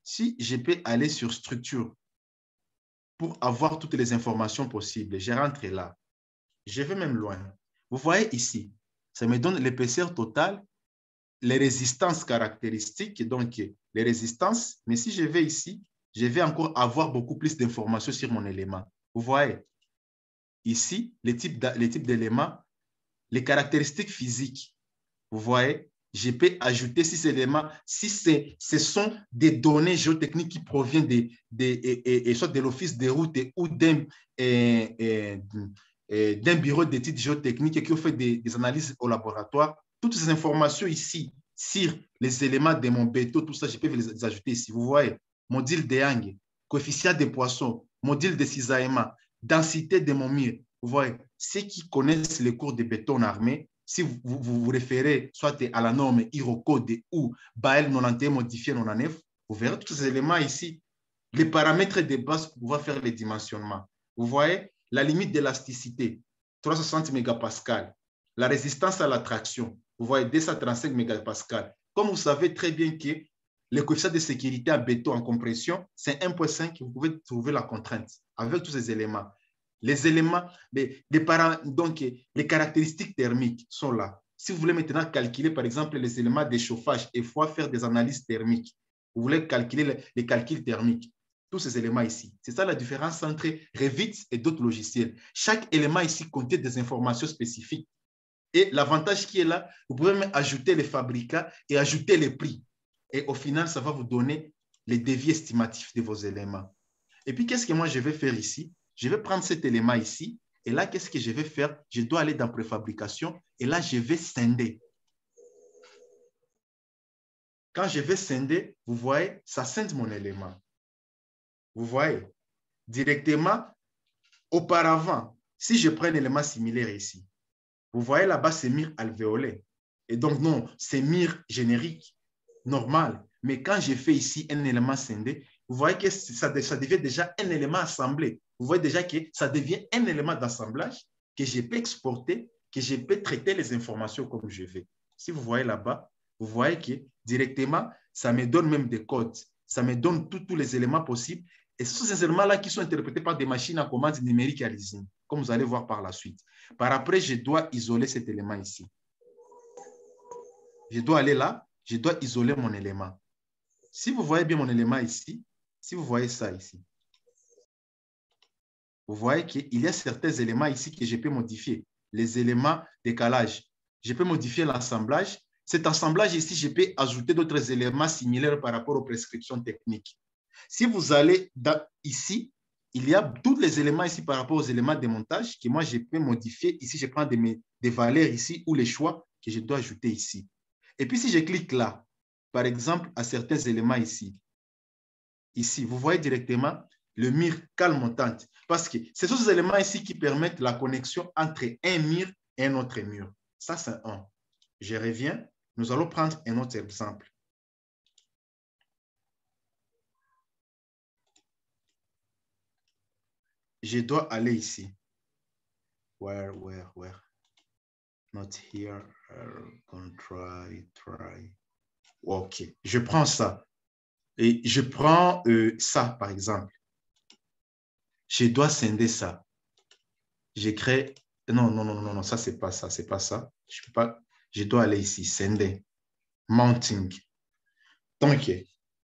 Si je peux aller sur structure pour avoir toutes les informations possibles, je rentre là. Je vais même loin. Vous voyez ici, ça me donne l'épaisseur totale, les résistances caractéristiques, donc les résistances. Mais si je vais ici, je vais encore avoir beaucoup plus d'informations sur mon élément. Vous voyez, ici, les types d'éléments, les caractéristiques physiques. Vous voyez, je peux ajouter si ce sont des données géotechniques qui proviennent soit de l'office des routes ou d'un bureau d'études géotechniques qui ont fait des analyses au laboratoire. Toutes ces informations ici, sur les éléments de mon béton, tout ça, je peux les ajouter ici. Vous voyez, module de Yang, coefficient des poissons, module de cisaillement, densité de mon mur. Vous voyez, ceux qui connaissent les cours de béton armé, si vous référez soit à la norme Irocode ou BAL 91 modifié 99, vous verrez tous ces éléments ici, les paramètres de base pour pouvoir faire les dimensionnements. Vous voyez, la limite d'élasticité, 360 mégapascales, la résistance à la traction, vous voyez, 235 mégapascales. Comme vous savez très bien que le coefficient de sécurité en béton en compression, c'est 1,5, vous pouvez trouver la contrainte avec tous ces éléments. Les éléments, donc les caractéristiques thermiques sont là. Si vous voulez maintenant calculer, par exemple, les éléments de chauffage et faire des analyses thermiques, vous voulez calculer les calculs thermiques, tous ces éléments ici. C'est ça la différence entre Revit et d'autres logiciels. Chaque élément ici contient des informations spécifiques. Et l'avantage qui est là, vous pouvez même ajouter les fabricants et ajouter les prix. Et au final, ça va vous donner les devis estimatifs de vos éléments. Et puis, qu'est-ce que moi je vais faire ici? Je vais prendre cet élément ici. Et là, qu'est-ce que je vais faire? Je dois aller dans préfabrication. Et là, je vais scinder. Quand je vais scinder, vous voyez, ça scinde mon élément. Vous voyez, directement, auparavant, si je prends un élément similaire ici, vous voyez là-bas, c'est mire alvéolé. Et donc, non, c'est mire générique, normal. Mais quand je fais ici un élément scindé, vous voyez que ça devient déjà un élément assemblé. Vous voyez déjà que ça devient un élément d'assemblage que je peux exporter, que je peux traiter les informations comme je veux. Si vous voyez là-bas, vous voyez que directement, ça me donne même des codes. Ça me donne tous les éléments possibles. Et ce sont ces éléments-là qui sont interprétés par des machines à commande numérique à l'usine, comme vous allez voir par la suite. Par après, je dois isoler cet élément ici. Je dois aller là, je dois isoler mon élément. Si vous voyez bien mon élément ici, si vous voyez ça ici, vous voyez qu'il y a certains éléments ici que je peux modifier. Les éléments décalage. Je peux modifier l'assemblage. Cet assemblage ici, je peux ajouter d'autres éléments similaires par rapport aux prescriptions techniques. Si vous allez ici, il y a tous les éléments ici par rapport aux éléments de montage que moi, je peux modifier. Ici, je prends des valeurs ici ou les choix que je dois ajouter ici. Et puis, si je clique là, par exemple, à certains éléments ici, vous voyez directement le mur cale montante. Parce que ce sont ces éléments ici qui permettent la connexion entre un mur et un autre mur. Ça, c'est un. Je reviens. Nous allons prendre un autre exemple. Je dois aller ici. Where? Not here. Try. OK. Je prends ça. Et je prends ça, par exemple. Je dois scinder ça. Je crée... Non, ça, c'est pas ça. C'est pas ça. Je peux pas... Je dois aller ici. Scinder. Mounting. Donc,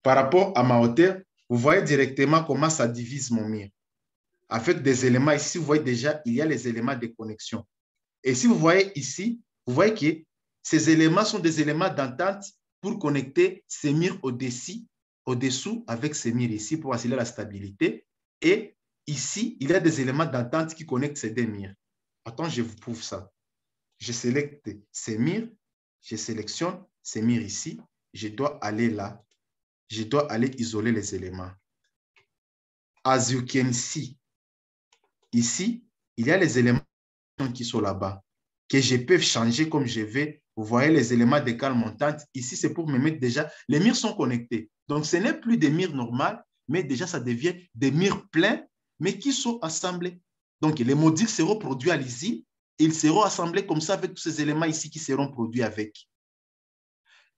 par rapport à ma hauteur, vous voyez directement comment ça divise mon mur. Avec des éléments ici, vous voyez déjà, il y a les éléments de connexion. Et si vous voyez ici, vous voyez que ces éléments sont des éléments d'entente pour connecter ces murs au-dessous avec ces murs ici pour assurer la stabilité. Et ici, il y a des éléments d'entente qui connectent ces deux murs. Attends, je vous prouve ça. Je sélecte ces murs, je sélectionne ces murs ici. Je dois aller là. Je dois aller isoler les éléments. As you can see, ici, il y a les éléments qui sont là-bas, que je peux changer comme je veux. Vous voyez les éléments de cale montante. Ici, c'est pour me mettre déjà, les murs sont connectés. Donc, ce n'est plus des murs normaux, mais déjà, ça devient des murs pleins, mais qui sont assemblés. Donc, les modules seront produits à l'usine. Ils seront assemblés comme ça avec tous ces éléments ici qui seront produits avec.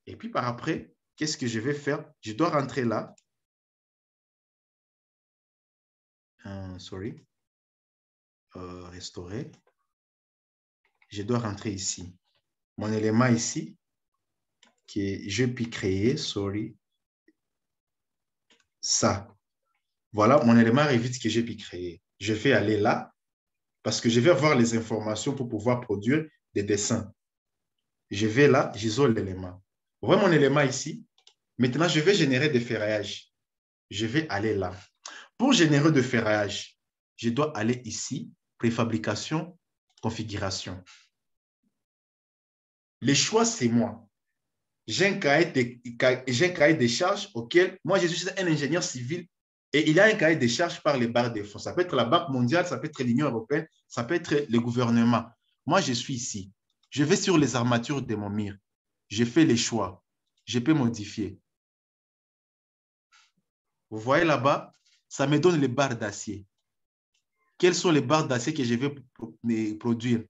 Et puis, par après, qu'est-ce que je vais faire? Je dois rentrer là. Restaurer. Je dois rentrer ici. Mon élément ici, que je peux créer, ça. Voilà mon élément Revit que j'ai pu créer. Je vais aller là, parce que je vais avoir les informations pour pouvoir produire des dessins. Je vais là, j'isole l'élément. Vous voyez mon élément ici? Maintenant, je vais générer des ferraillages. Je vais aller là. Pour générer de ferraillage, je dois aller ici, préfabrication, configuration. Les choix, c'est moi. J'ai un cahier de charges auquel, moi, je suis un ingénieur civil et il y a un cahier de charges par les barres de fonds. Ça peut être la Banque mondiale, ça peut être l'Union européenne, ça peut être le gouvernement. Moi, je suis ici. Je vais sur les armatures de mon mur. Je fais les choix. Je peux modifier. Vous voyez là-bas, ça me donne les barres d'acier. Quelles sont les barres d'acier que je vais produire?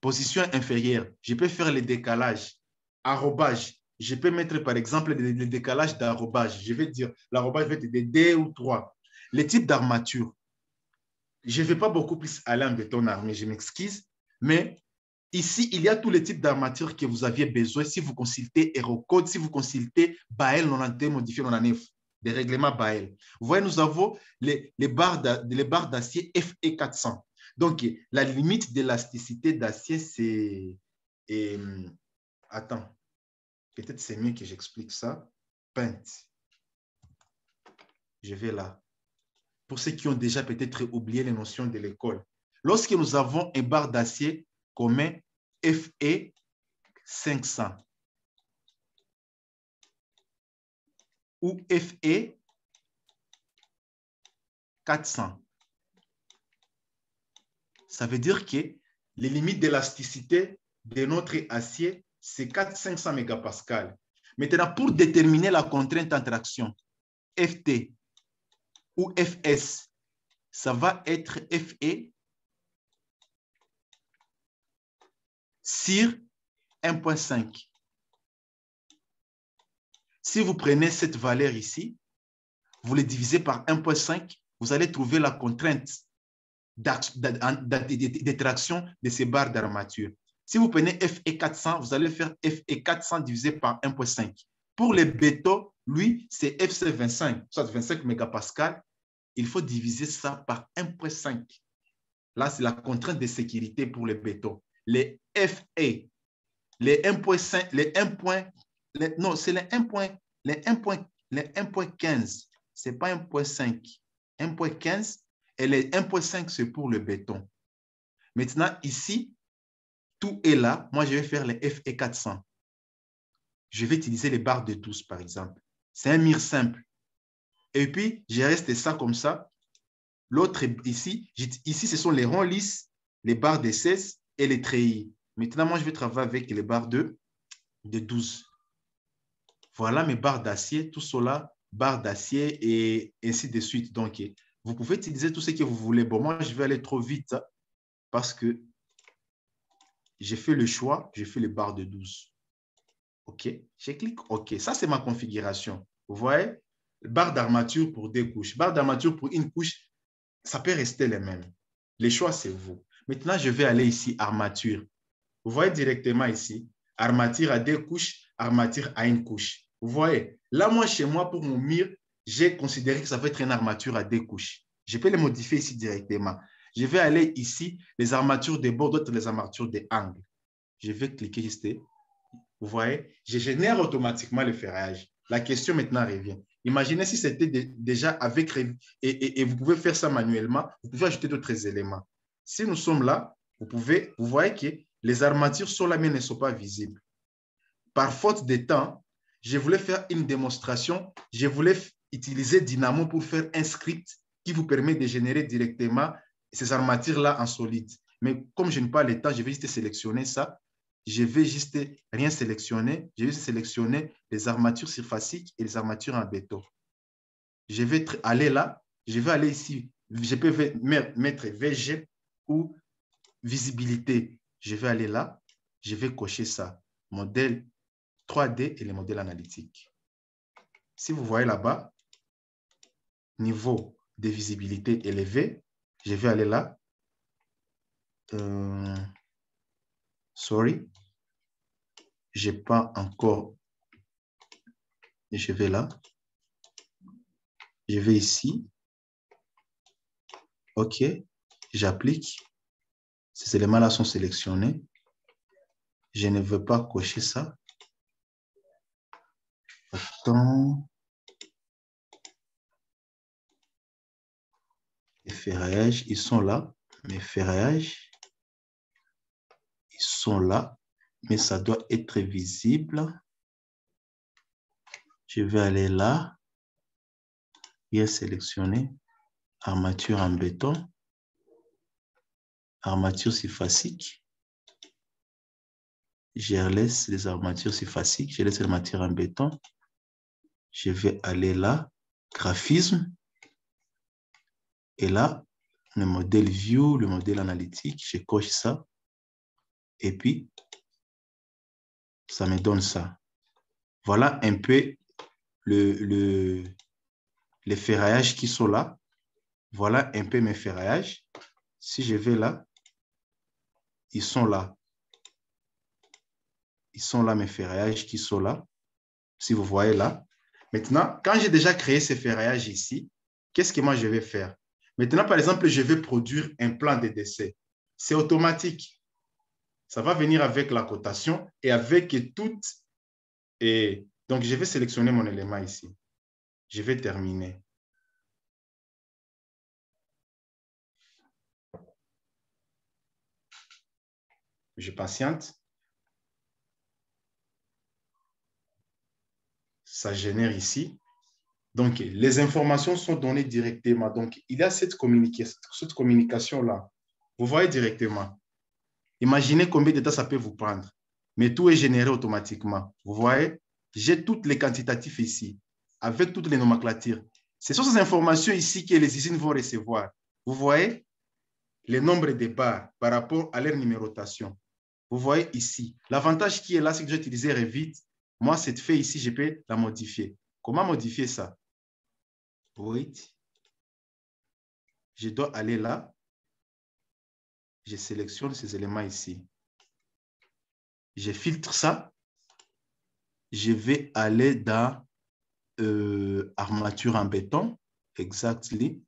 Position inférieure, je peux faire les décalages. Arrobage, je peux mettre par exemple le décalage d'arrobage. Je vais dire, l'arrobage va être de 2 ou 3. Les types d'armature, je ne vais pas beaucoup plus aller en béton armé, je m'excuse, mais ici, il y a tous les types d'armature que vous aviez besoin. Si vous consultez Aerocode, si vous consultez BAEL 91 modifié 99, des règlements BAEL. Vous voyez, nous avons les barres d'acier FE400. Donc, la limite d'élasticité d'acier, c'est... Attends, peut-être c'est mieux que j'explique ça. Paint. Je vais là. Pour ceux qui ont déjà peut-être oublié les notions de l'école. Lorsque nous avons un barre d'acier commun FE500 ou FE400, ça veut dire que les limites d'élasticité de notre acier, c'est 400-500 mégapascales. Maintenant, pour déterminer la contrainte en traction, FT ou FS, ça va être FE sur 1.5. Si vous prenez cette valeur ici, vous le divisez par 1.5, vous allez trouver la contrainte de traction de ces barres d'armature. Si vous prenez FE400, vous allez faire FE400 divisé par 1.5. Pour les béton, lui, c'est FC25, soit 25 mégapascales. Il faut diviser ça par 1.5. Là, c'est la contrainte de sécurité pour les bétons. Les FE, les 1.5, les 1. Non, c'est les 1.15. Ce n'est pas 1.5. 1.15 Et les 1,5, c'est pour le béton. Maintenant, ici, tout est là. Moi, je vais faire les FE 400. Je vais utiliser les barres de 12, par exemple. C'est un mire simple. Et puis, j'ai resté ça comme ça. L'autre ici, ici, ce sont les ronds lisses, les barres de 16 et les treillis. Maintenant, moi, je vais travailler avec les barres de 12. Voilà mes barres d'acier, tout cela, barres d'acier et ainsi de suite. Donc, vous pouvez utiliser tout ce que vous voulez. Bon, moi, je vais aller trop vite parce que j'ai fait le choix, j'ai fait les barres de 12. OK, je clique OK. Ça, c'est ma configuration. Vous voyez, barre d'armature pour 2 couches. Barre d'armature pour une couche, ça peut rester les mêmes. Les choix, c'est vous. Maintenant, je vais aller ici, armature. Vous voyez directement ici, armature à 2 couches, armature à 1 couche. Vous voyez, là, moi, chez moi, pour mon mire, j'ai considéré que ça va être une armature à 2 couches. Je peux les modifier ici directement. Je vais aller ici, les armatures des bords, d'autres les armatures des angles. Je vais cliquer ici. Vous voyez, je génère automatiquement le ferraillage. La question maintenant revient. Imaginez si c'était déjà avec et vous pouvez faire ça manuellement, vous pouvez ajouter d'autres éléments. Si nous sommes là, vous voyez que les armatures sont là mais ne sont pas visibles. Par faute de temps, je voulais faire une démonstration, je voulais utiliser Dynamo pour faire un script qui vous permet de générer directement ces armatures-là en solide. Mais comme je n'ai pas le temps, je vais juste sélectionner ça. Je vais juste rien sélectionner. Je vais sélectionner les armatures surfaciques et les armatures en béton. Je vais aller là. Je vais aller ici. Je peux mettre VG ou visibilité. Je vais aller là. Je vais cocher ça. Modèle 3D et les modèles analytiques. Si vous voyez là-bas, niveau de visibilité élevé, je vais aller là. Sorry, je n'ai pas encore. Je vais là. Je vais ici. OK. J'applique. Ces éléments-là sont sélectionnés. Je ne veux pas cocher ça. Attends. Les ferraillages, ils sont là. Mes ferraillages, ils sont là. Mais ça doit être visible. Je vais aller là. Bien sélectionné. Armature en béton. Armature surfacique. Je laisse les armatures surfaciques. Je laisse les armatures en béton. Je vais aller là. Graphisme. Et là, le modèle view, le modèle analytique, je coche ça. Et puis, ça me donne ça. Voilà un peu les ferraillages qui sont là. Voilà un peu mes ferraillages. Si je vais là, ils sont là. Ils sont là, mes ferraillages qui sont là. Si vous voyez là. Maintenant, quand j'ai déjà créé ces ferraillages ici, qu'est-ce que moi je vais faire? Maintenant, par exemple, je vais produire un plan de décès. C'est automatique. Ça va venir avec la cotation et avec toutes. Et donc, je vais sélectionner mon élément ici. Je vais terminer. Je patiente. Ça génère ici. Donc, les informations sont données directement. Donc, il y a cette communication-là. Vous voyez directement. Imaginez combien de temps ça peut vous prendre. Mais tout est généré automatiquement. Vous voyez, j'ai toutes les quantitatifs ici, avec toutes les nomenclatures. Ce sont ces informations ici que les usines vont recevoir. Vous voyez, les nombres de barres par rapport à leur numérotation. Vous voyez ici. L'avantage qui est là, c'est que j'ai utilisé Revit. Moi, cette feuille ici, je peux la modifier. Comment modifier ça? Wait. Je dois aller là. Je sélectionne ces éléments ici. Je filtre ça. Je vais aller dans armature en béton. Exactly.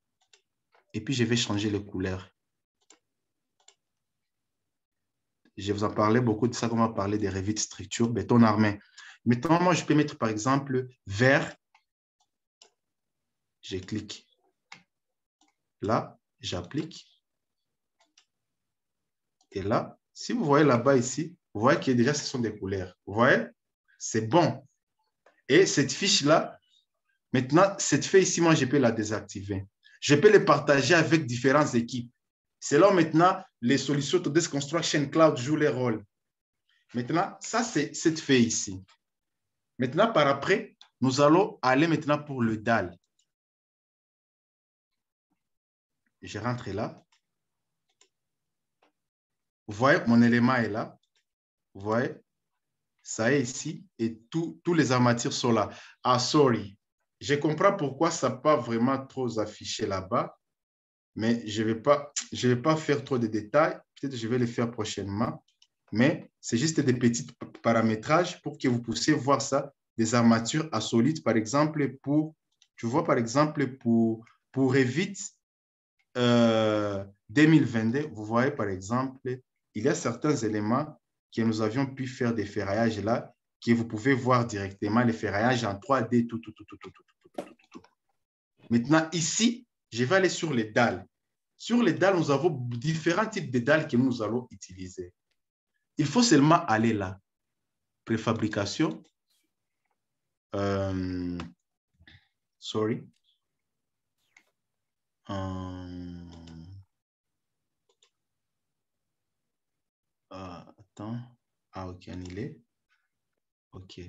Et puis, je vais changer les couleurs. Je vous en parlais beaucoup de ça, quand on va parler des Revit structure, béton armé. Maintenant, moi, je peux mettre, par exemple, vert. Je clique. Là, j'applique. Et là, si vous voyez là-bas ici, vous voyez que déjà, ce sont des couleurs. Vous voyez? C'est bon. Et cette fiche-là, maintenant, cette feuille ici, moi, je peux la désactiver. Je peux les partager avec différentes équipes. C'est là où maintenant, les solutions Autodesk Construction Cloud jouent les rôles. Maintenant, ça, c'est cette feuille ici. Maintenant, par après, nous allons aller maintenant pour le DAL. Je rentre là. Vous voyez, mon élément est là. Vous voyez, ça est ici et tous les armatures sont là. Ah, sorry. Je comprends pourquoi ça n'a pas vraiment trop affiché là-bas, mais je ne vais pas faire trop de détails. Peut-être que je vais les faire prochainement, mais c'est juste des petits paramétrages pour que vous puissiez voir ça, des armatures à solide, par exemple, tu vois, par exemple, pour Revit 2022, vous voyez, par exemple, il y a certains éléments que nous avions pu faire des ferraillages là, que vous pouvez voir directement les ferraillages en 3D, tout. Maintenant, ici, je vais aller sur les dalles. Sur les dalles, nous avons différents types de dalles que nous allons utiliser. Il faut seulement aller là. Préfabrication. Sorry. Attends. Ah, ok, annulé. Ok,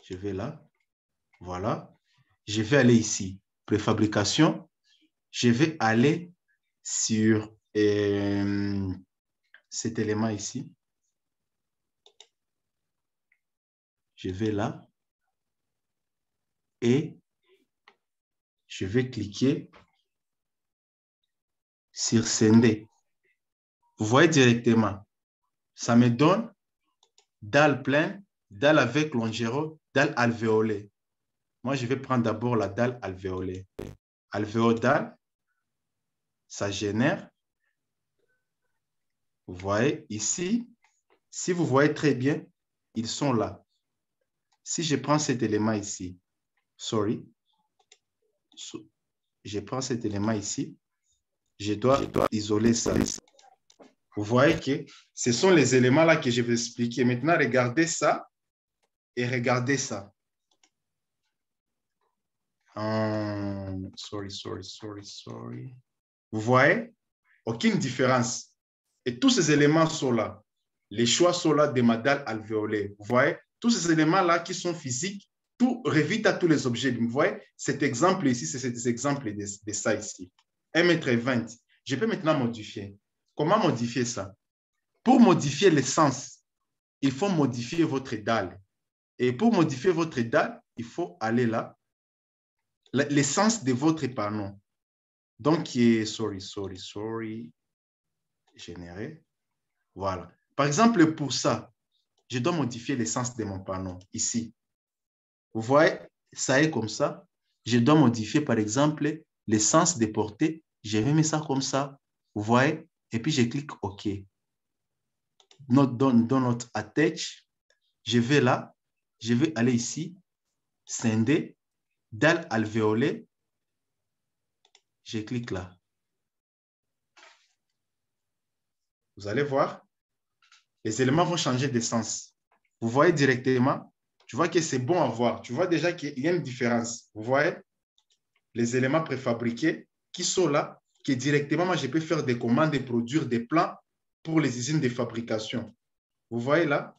je vais là. Voilà. Je vais aller ici. Préfabrication. Je vais aller sur cet élément ici. Je vais là. Et je vais cliquer sur scinder. Vous voyez directement. Ça me donne dalle pleine, dalle avec longéro, dalle alvéolée. Moi, je vais prendre d'abord la dalle alvéolée. Alvéo-dalle, ça génère. Vous voyez ici, si vous voyez très bien, ils sont là. Si je prends cet élément ici, sorry, je prends cet élément ici, je dois isoler ça. Vous voyez que ce sont les éléments là que je vais expliquer. Maintenant, regardez ça et regardez ça. Sorry. Vous voyez? Aucune différence. Et tous ces éléments sont là. Les choix sont là de ma dalle alvéolée. Vous voyez? Tous ces éléments-là qui sont physiques, tout Revit à tous les objets. Vous voyez? Cet exemple ici, c'est cet exemple de ça ici. 1,20 m. Je peux maintenant modifier. Comment modifier ça? Pour modifier l'essence, il faut modifier votre dalle. Et pour modifier votre dalle, il faut aller là. L'essence de votre panneau. Donc, sorry. Générer. Voilà. Par exemple, pour ça, je dois modifier l'essence de mon panneau ici. Vous voyez, ça est comme ça. Je dois modifier, par exemple, l'essence de portée. Je vais mettre ça comme ça. Vous voyez? Et puis, je clique OK. Dans notre attach, je vais là. Je vais aller ici. Scinder. Dalle alvéolée. Je clique là. Vous allez voir, les éléments vont changer de sens. Vous voyez directement, tu vois que c'est bon à voir. Tu vois déjà qu'il y a une différence. Vous voyez, les éléments préfabriqués qui sont là, que directement, moi, je peux faire des commandes et produire des plans pour les usines de fabrication. Vous voyez là?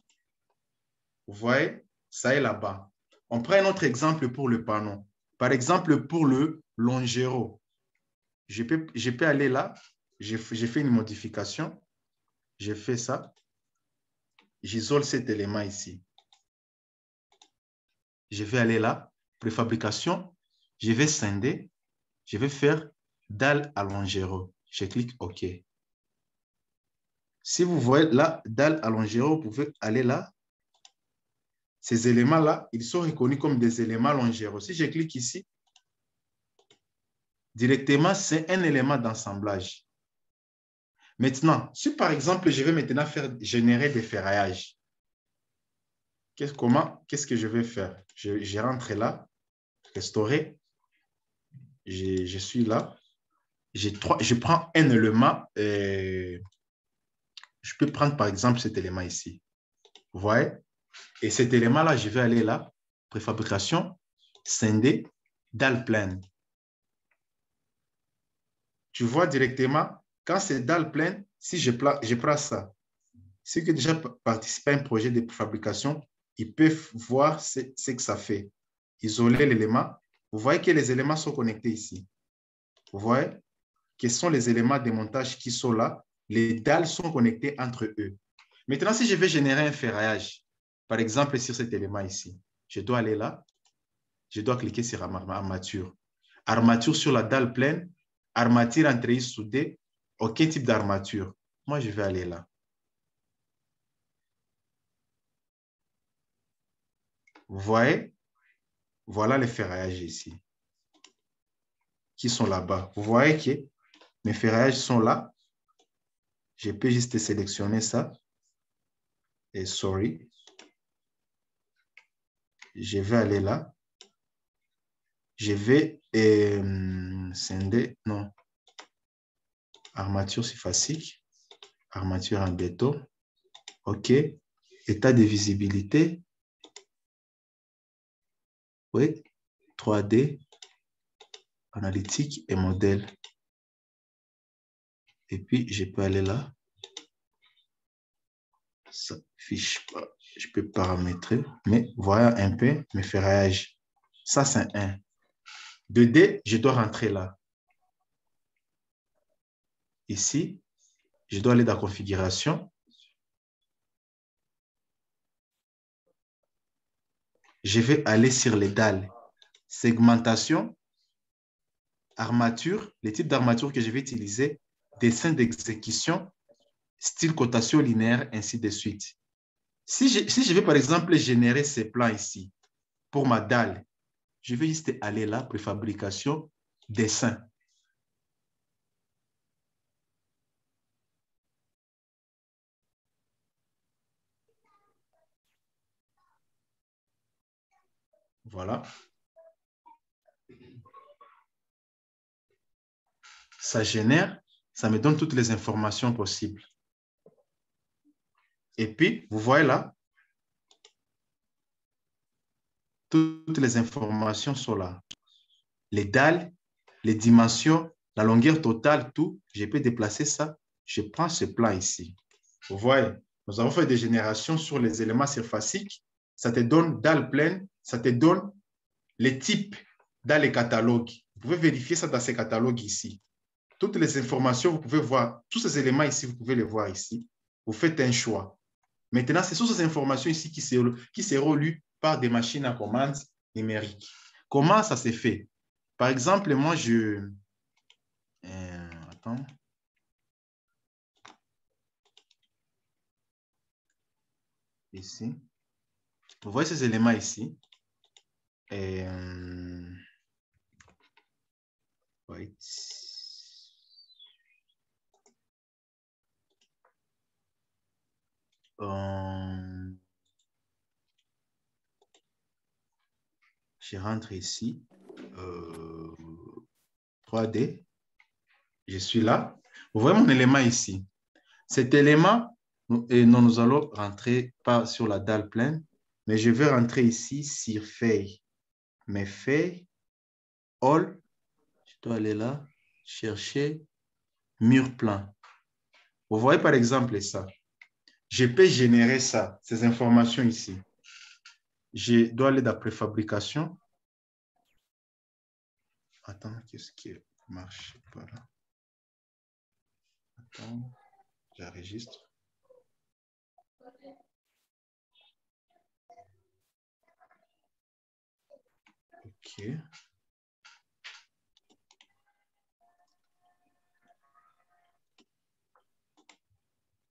Vous voyez, ça est là-bas. On prend un autre exemple pour le panneau. Par exemple, pour le longéro. Je peux aller là, j'ai fait une modification. Je fais ça. J'isole cet élément ici. Je vais aller là, préfabrication. Je vais scinder. Je vais faire dalle à longéro. Je clique OK. Si vous voyez là, dalle à longéro, vous pouvez aller là. Ces éléments-là, ils sont reconnus comme des éléments longéro. Si je clique ici, directement, c'est un élément d'assemblage. Maintenant, si par exemple, je vais maintenant générer des ferraillages, qu'est-ce que je vais faire? Je rentre là, restaurer, je suis là, je prends un élément. Je peux prendre par exemple cet élément ici. Vous voyez? Et cet élément-là, je vais aller là, préfabrication, scinder, dalle pleine. Tu vois directement, quand c'est dalle pleine, si je prends ça, ceux qui ont déjà participé à un projet de préfabrication, ils peuvent voir ce que ça fait. Isoler l'élément. Vous voyez que les éléments sont connectés ici. Vous voyez? Quels sont les éléments de montage qui sont là? Les dalles sont connectées entre eux. Maintenant, si je veux générer un ferraillage, par exemple sur cet élément ici, je dois aller là, je dois cliquer sur armature. Armature sur la dalle pleine, armature en treillis soudé, aucun type d'armature. Moi, je vais aller là. Vous voyez? Voilà les ferraillages ici, qui sont là-bas. Vous voyez que mes ferraillages sont là. Je peux juste sélectionner ça. Et sorry. Je vais aller là. Je vais scinder. Non. Armature, c'est facile. Armature en béton. OK. État de visibilité. Oui. 3D. Analytique et modèle. Et puis, je peux aller là. Ça fiche pas. Je peux paramétrer. Mais voilà un peu mes ferraillages. Ça, c'est un. 2D, je dois rentrer là. Ici, je dois aller dans la configuration. Je vais aller sur les dalles. Segmentation, armature, les types d'armature que je vais utiliser, dessin d'exécution, style cotation linéaire, ainsi de suite. Si je vais par exemple générer ces plans ici pour ma dalle, je vais juste aller là, préfabrication, dessin. Voilà. Ça génère, ça me donne toutes les informations possibles. Et puis, vous voyez là, toutes les informations sont là. Les dalles, les dimensions, la longueur totale, tout. Je peux déplacer ça. Je prends ce plan ici. Vous voyez, nous avons fait des générations sur les éléments surfaciques. Ça te donne dalle pleine, ça te donne les types dans les catalogues. Vous pouvez vérifier ça dans ces catalogues ici. Toutes les informations, vous pouvez voir, tous ces éléments ici, vous pouvez les voir ici. Vous faites un choix. Maintenant, ce sont ces informations ici qui seront lues par des machines à commande numériques. Comment ça s'est fait? Par exemple, moi, attends. Ici. Vous voyez ces éléments ici. Wait. Je rentre ici. 3D. Je suis là. Vous voyez mon élément ici. Cet élément, nous allons rentrer pas sur la dalle pleine, mais je vais rentrer ici sur feuille. Mes feuilles, all, je dois aller là, chercher mur plan. Vous voyez par exemple ça. Je peux générer ça, ces informations ici. Je dois aller dans la préfabrication. Attends, qu'est-ce qui marche pas là? Attends, j'enregistre. OK.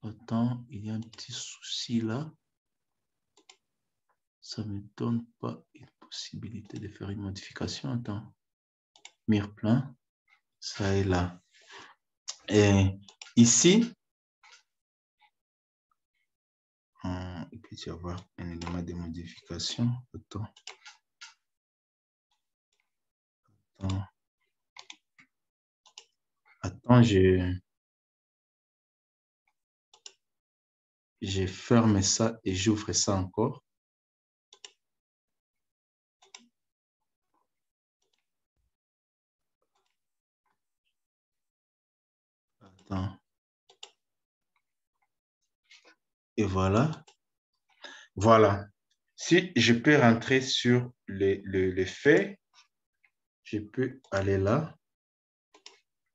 Attends, il y a un petit souci là. Ça ne me donne pas une possibilité de faire une modification. Attends. Mire plein. Ça est là. Et ici, il peut y avoir un élément de modification. Attends. Attends. Avant, je ferme ça et j'ouvre ça encore. Attends. Et voilà. Voilà. Si je peux rentrer sur les faits, je peux aller là.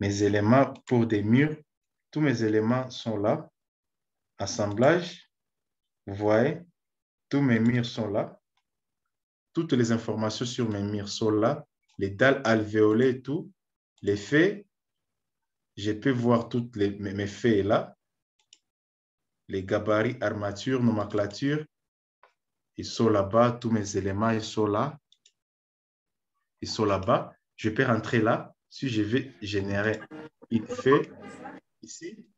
Mes éléments pour des murs, tous mes éléments sont là. Assemblage, vous voyez, tous mes murs sont là. Toutes les informations sur mes murs sont là. Les dalles alvéolées et tout. Les faits, je peux voir toutes mes faits là. Les gabarits, armatures, nomenclature, ils sont là-bas. Tous mes éléments, ils sont là. Ils sont là-bas. Je peux rentrer là. Si je vais générer une fait ici.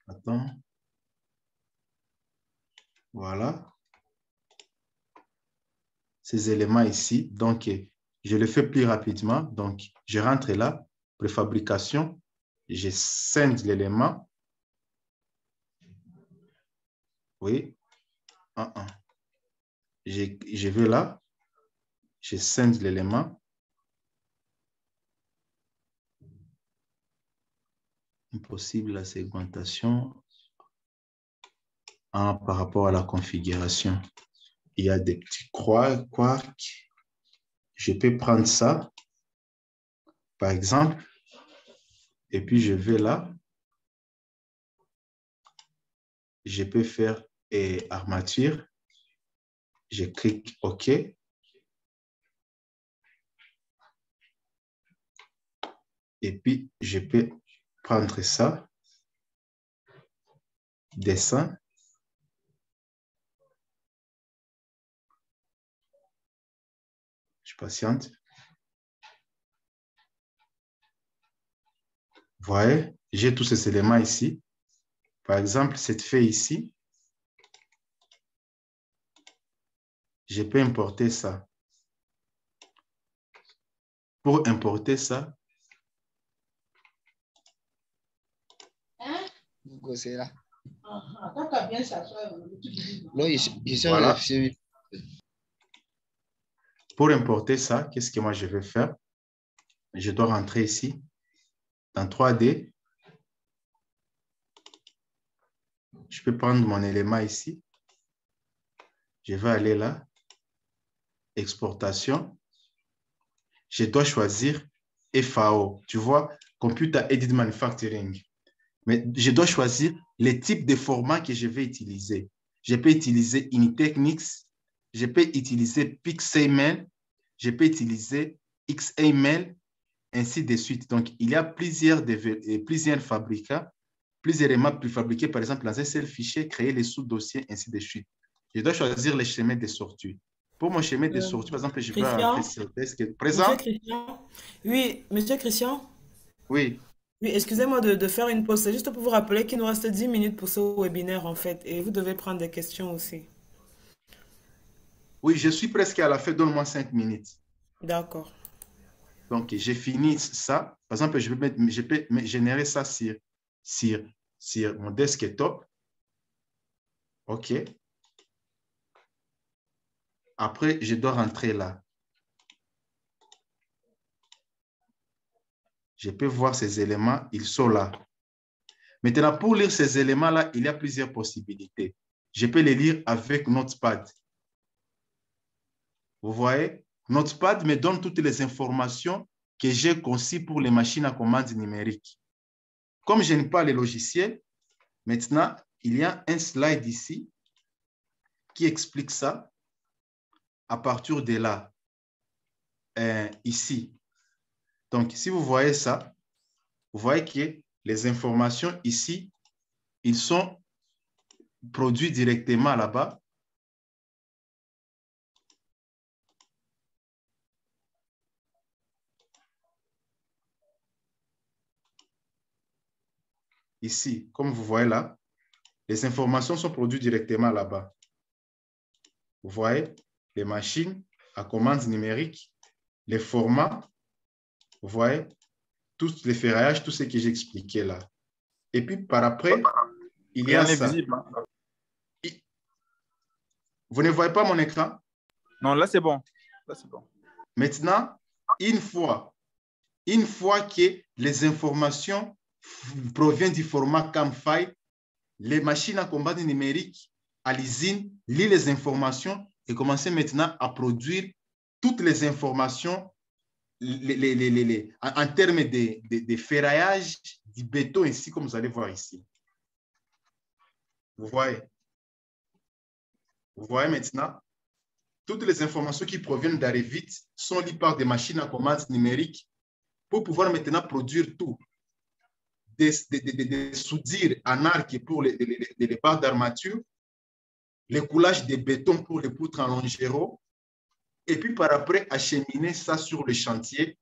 Attends. Voilà. Ces éléments ici. Donc, je le fais plus rapidement. Donc, je rentre là. Préfabrication. Je scinde l'élément. Oui. Je vais là. Je scinde l'élément. Impossible la segmentation par rapport à la configuration. Il y a des petits quarks. Je peux prendre ça, par exemple, et puis je vais là. Je peux faire armature. Je clique OK. Et puis, je peux prendre ça, dessin. Je patiente. Vous voyez, j'ai tous ces éléments ici. Par exemple, cette feuille ici, je peux importer ça. Pour importer ça, voilà. Pour importer ça, qu'est-ce que moi je vais faire? Je dois rentrer ici, dans 3D. Je peux prendre mon élément ici. Je vais aller là. Exportation. Je dois choisir FAO. Tu vois, Computer Aided Manufacturing. Mais je dois choisir les types de formats que je vais utiliser. Je peux utiliser Unitechnics. Je peux utiliser Pixelmail. Je peux utiliser XAML, ainsi de suite. Donc, il y a plusieurs fabricants, plusieurs éléments préfabriqués, par exemple, dans un seul fichier, créer les sous-dossiers, ainsi de suite. Je dois choisir les chemins de sortie. Pour mon chemin de sortie, par exemple, je vais rentrer sur le test. Présent? Monsieur Christian? Oui, monsieur Christian? Oui. Oui, excusez-moi de faire une pause. C'est juste pour vous rappeler qu'il nous reste 10 minutes pour ce webinaire, en fait. Et vous devez prendre des questions aussi. Oui, je suis presque à la fin. Donne-moi 5 minutes. D'accord. Donc, j'ai fini ça. Par exemple, je peux générer ça sur mon desktop. OK. Après, je dois rentrer là. Je peux voir ces éléments, ils sont là. Maintenant, pour lire ces éléments-là, il y a plusieurs possibilités. Je peux les lire avec Notepad. Vous voyez, Notepad me donne toutes les informations que j'ai conçues pour les machines à commande numérique. Comme je n'ai pas les logiciels, maintenant, il y a un slide ici qui explique ça à partir de là, ici. Donc, si vous voyez ça, vous voyez que les informations ici, ils sont produits directement là-bas. Ici, comme vous voyez là, les informations sont produites directement là-bas. Vous voyez, les machines à commande numérique, les formats, vous voyez, tous les ferraillages, tout ce que j'ai expliqué là. Et puis par après, il y a ça. Visible. Vous ne voyez pas mon écran? Non, là c'est bon. Là, c'est bon. Maintenant, une fois que les informations proviennent du format CAM-FAI, les machines à combattre numérique à l'usine lisent les informations et commencent maintenant à produire toutes les informations en termes de ferraillage, du béton ici, comme vous allez voir ici. Vous voyez? Vous voyez maintenant? Toutes les informations qui proviennent d'Arevit sont liées par des machines à commande numérique pour pouvoir maintenant produire tout. Des soudures en arc pour les barres d'armature, le coulage de béton pour les poutres en longéro, et puis par après, acheminer ça sur le chantier.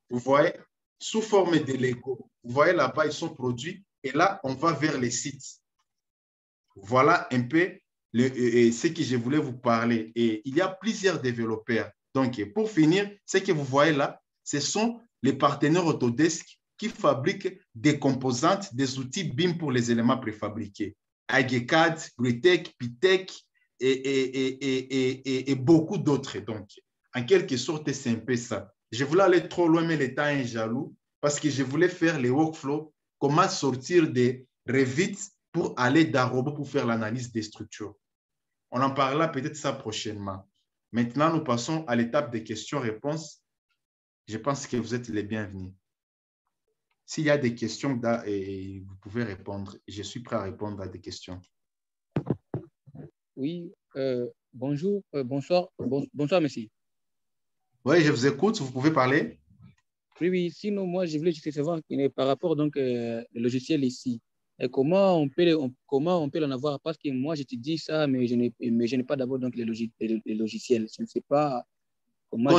Vous voyez, sous forme de Lego. Vous voyez là-bas, ils sont produits, et là, on va vers les sites. Voilà un peu ce que je voulais vous parler. Et il y a plusieurs développeurs. Donc, pour finir, ce que vous voyez là, ce sont les partenaires Autodesk qui fabriquent des composantes, des outils BIM pour les éléments préfabriqués. AGCAD, Gritech, Pitech et beaucoup d'autres. Donc, en quelque sorte, c'est un peu ça. Je voulais aller trop loin, mais le temps est jaloux parce que je voulais faire les workflows, comment sortir de Revit pour aller dans Robot pour faire l'analyse des structures. On en parlera peut-être ça prochainement. Maintenant, nous passons à l'étape des questions-réponses. Je pense que vous êtes les bienvenus. S'il y a des questions, vous pouvez répondre. Je suis prêt à répondre à des questions. Oui, bonjour, bonsoir, bonsoir, monsieur. Oui, je vous écoute. Vous pouvez parler. Oui, sinon, moi, je voulais juste savoir par rapport donc le logiciel ici. Et comment on peut l'en avoir? Parce que moi, je te dis ça, mais je n'ai pas d'abord donc les logiciels. Je ne sais pas comment.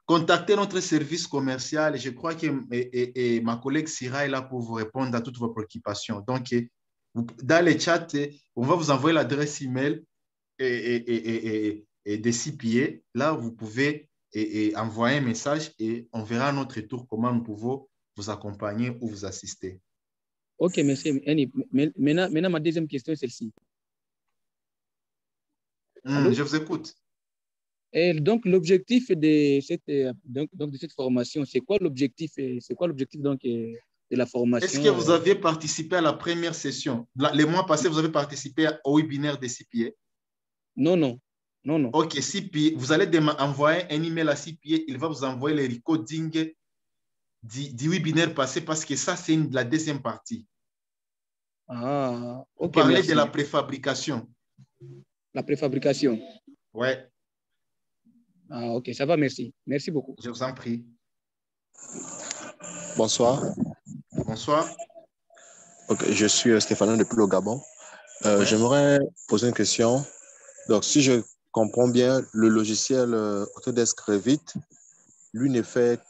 Contactez notre service commercial. Je crois que ma collègue Syrah est là pour vous répondre à toutes vos préoccupations. Donc, dans les chats, on va vous envoyer l'adresse email et des CPA. Là, vous pouvez envoyer un message et on verra à notre tour comment nous pouvons vous accompagner ou vous assister. Ok, merci. Maintenant, ma deuxième question est celle-ci. Je vous écoute. Et donc, l'objectif de cette formation, c'est quoi l'objectif donc de la formation? Est-ce que vous avez participé à la première session? Les mois passés, vous avez participé au webinaire des CPA? Non. Ok, CPA, vous allez envoyer un email à CPA, il va vous envoyer le recording du webinaire passé parce que ça, c'est la deuxième partie. Ah, ok. Vous parlez de la préfabrication. La préfabrication? Ouais. Ah, ok, ça va, merci. Merci beaucoup. Je vous en prie. Bonsoir. Bonsoir. Okay, je suis Stéphane depuis le Gabon. J'aimerais poser une question. Donc, si je comprends bien, le logiciel Autodesk Revit, lui, ne fait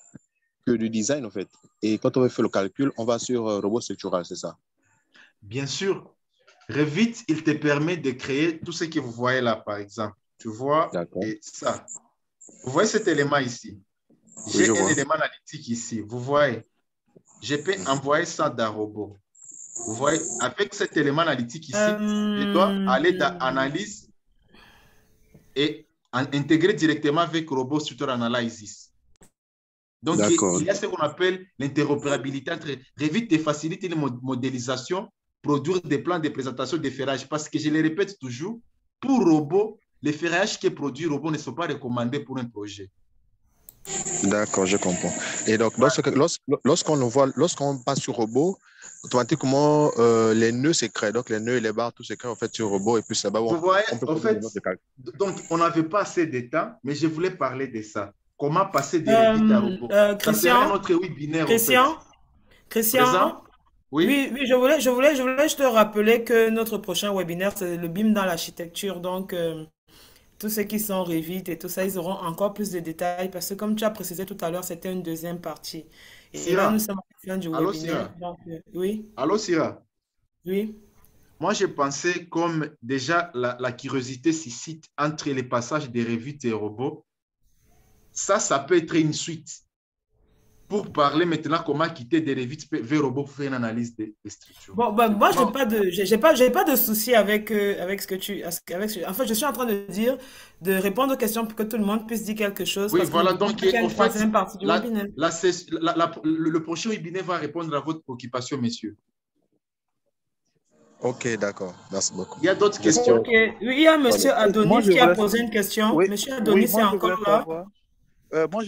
que du design, en fait. Et quand on fait le calcul, on va sur robot structural, c'est ça? Bien sûr. Revit, il te permet de créer tout ce que vous voyez là, par exemple. Tu vois, et ça. Vous voyez cet élément ici? J'ai un élément analytique ici. Vous voyez? Je peux envoyer ça dans robot. Vous voyez? Avec cet élément analytique ici, je dois aller dans Analyse et intégrer directement avec Robot Structure Analysis. Donc, il y a ce qu'on appelle l'interopérabilité entre Revit et facilite la modélisation, produire des plans de présentation de ferrage. Parce que je le répète toujours, pour robot, les ferrages que produit robot ne sont pas recommandés pour un projet. D'accord, je comprends. Et donc, lorsqu'on passe sur robot, automatiquement, les nœuds se créent. Donc, les nœuds et les barres, tout se crée en fait sur robot. Et puis, c'est là-bas où vous voyez, en fait, donc, on n'avait pas assez de temps, mais je voulais parler de ça. Comment passer de Revit à robot? Christian, notre webinaire, Christian, oui, je voulais te rappeler que notre prochain webinaire, c'est le BIM dans l'architecture. Donc, tous ceux qui sont Revit et tout ça, ils auront encore plus de détails parce que comme tu as précisé tout à l'heure, c'était une deuxième partie. Et là, nous sommes à la fin du webinaire. Donc, oui. Allô, Syrah? Oui. Moi, je pensais comme déjà la curiosité suscite entre les passages des Revit et robots. Ça peut être une suite. Pour parler maintenant comment quitter des Revit vers robot pour faire une analyse des structures. Bon, bah, moi, j'ai pas de souci avec, avec ce que tu, en fait, je suis en train de dire, de répondre aux questions pour que tout le monde puisse dire quelque chose. Oui, Parce voilà, que donc, il y a en une fait, troisième partie du webinaire. le prochain webinaire va répondre à votre préoccupation, messieurs. Ok, d'accord. Merci beaucoup. Il y a d'autres questions? Ok, oui, il y a monsieur Adonis qui a posé une question. Oui, Monsieur Adonis est encore là. Moi,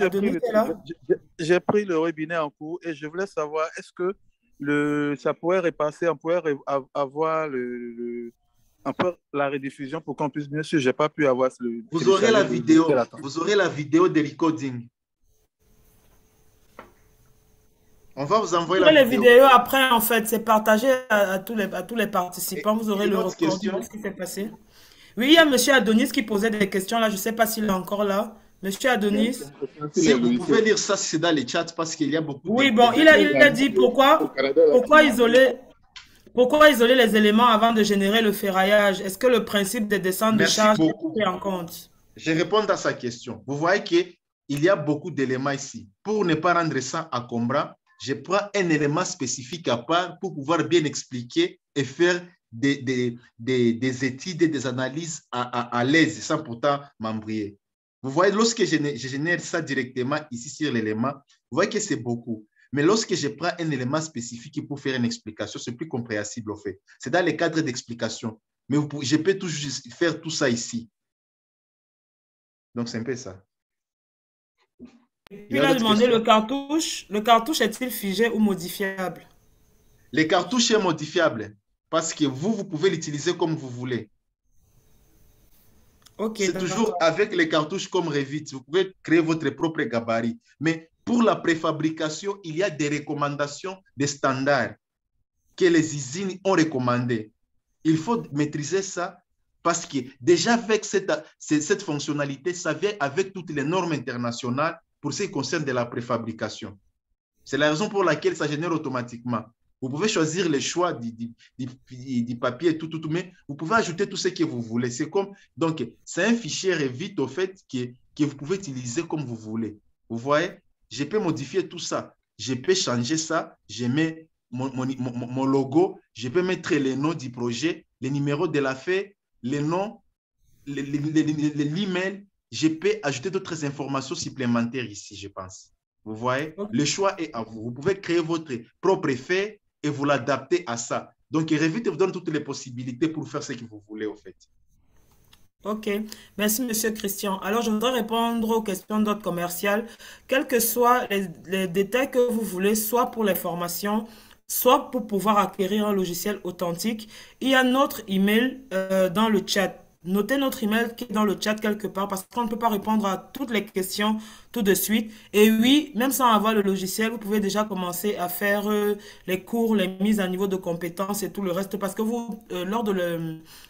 j'ai pris le webinaire en cours et je voulais savoir, est-ce que ça pourrait repasser, on pourrait avoir un peu la rediffusion pour qu'on puisse bien sûr, j'ai pas pu avoir vous aurez la vidéo, de recording. On va vous envoyer la vidéo. Les vidéos après, en fait, c'est partagé à tous les participants. Vous aurez le recording de ce qui s'est passé. Oui, il y a monsieur Adonis qui posait des questions là. Je ne sais pas s'il est encore là. Monsieur Adonis. Si vous pouvez lire ça, c'est dans les chats parce qu'il y a beaucoup de... Oui, bon, il a dit pourquoi isoler les éléments avant de générer le ferraillage. Est-ce que le principe des descentes de charge est pris en compte? Je réponds à sa question. Vous voyez qu'il y a beaucoup d'éléments ici. Pour ne pas rendre ça encombrant, je prends un élément spécifique à part pour pouvoir bien expliquer et faire des études et des analyses à l'aise sans pourtant m'embrouiller. Vous voyez, lorsque je génère ça directement ici sur l'élément, vous voyez que c'est beaucoup. Mais lorsque je prends un élément spécifique pour faire une explication, c'est plus compréhensible en fait. C'est dans les cadres d'explication. Mais je peux toujours faire tout ça ici. Donc, c'est un peu ça. Il a demandé le cartouche est-il figé ou modifiable? Le cartouche est modifiable parce que vous pouvez l'utiliser comme vous voulez. Okay, c'est toujours avec les cartouches comme Revit. Vous pouvez créer votre propre gabarit. Mais pour la préfabrication, il y a des recommandations, des standards que les usines ont recommandés. Il faut maîtriser ça parce que déjà avec cette fonctionnalité, ça vient avec toutes les normes internationales pour ce qui concerne de la préfabrication. C'est la raison pour laquelle ça génère automatiquement. Vous pouvez choisir les choix du papier, tout, mais vous pouvez ajouter tout ce que vous voulez. C'est comme, donc, c'est un fichier Revit, au fait, que vous pouvez utiliser comme vous voulez. Vous voyez, je peux modifier tout ça. Je peux changer ça. Je mets mon logo. Je peux mettre les noms du projet, les numéros de la fête, les noms, l'email. Je peux ajouter d'autres informations supplémentaires ici, je pense. Vous voyez, le choix est à vous. Vous pouvez créer votre propre effet et vous l'adapter à ça. Donc, Revit vous donne toutes les possibilités pour faire ce que vous voulez, en fait. Ok. Merci, Monsieur Christian. Alors, je voudrais répondre aux questions d'ordre commercial. Quels que soient les détails que vous voulez, soit pour les formations, soit pour pouvoir acquérir un logiciel authentique, il y a notre email dans le chat. Notez notre email qui est dans le chat quelque part parce qu'on ne peut pas répondre à toutes les questions tout de suite. Et oui, même sans avoir le logiciel, vous pouvez déjà commencer à faire les cours, les mises à niveau de compétences et tout le reste parce que vous, lors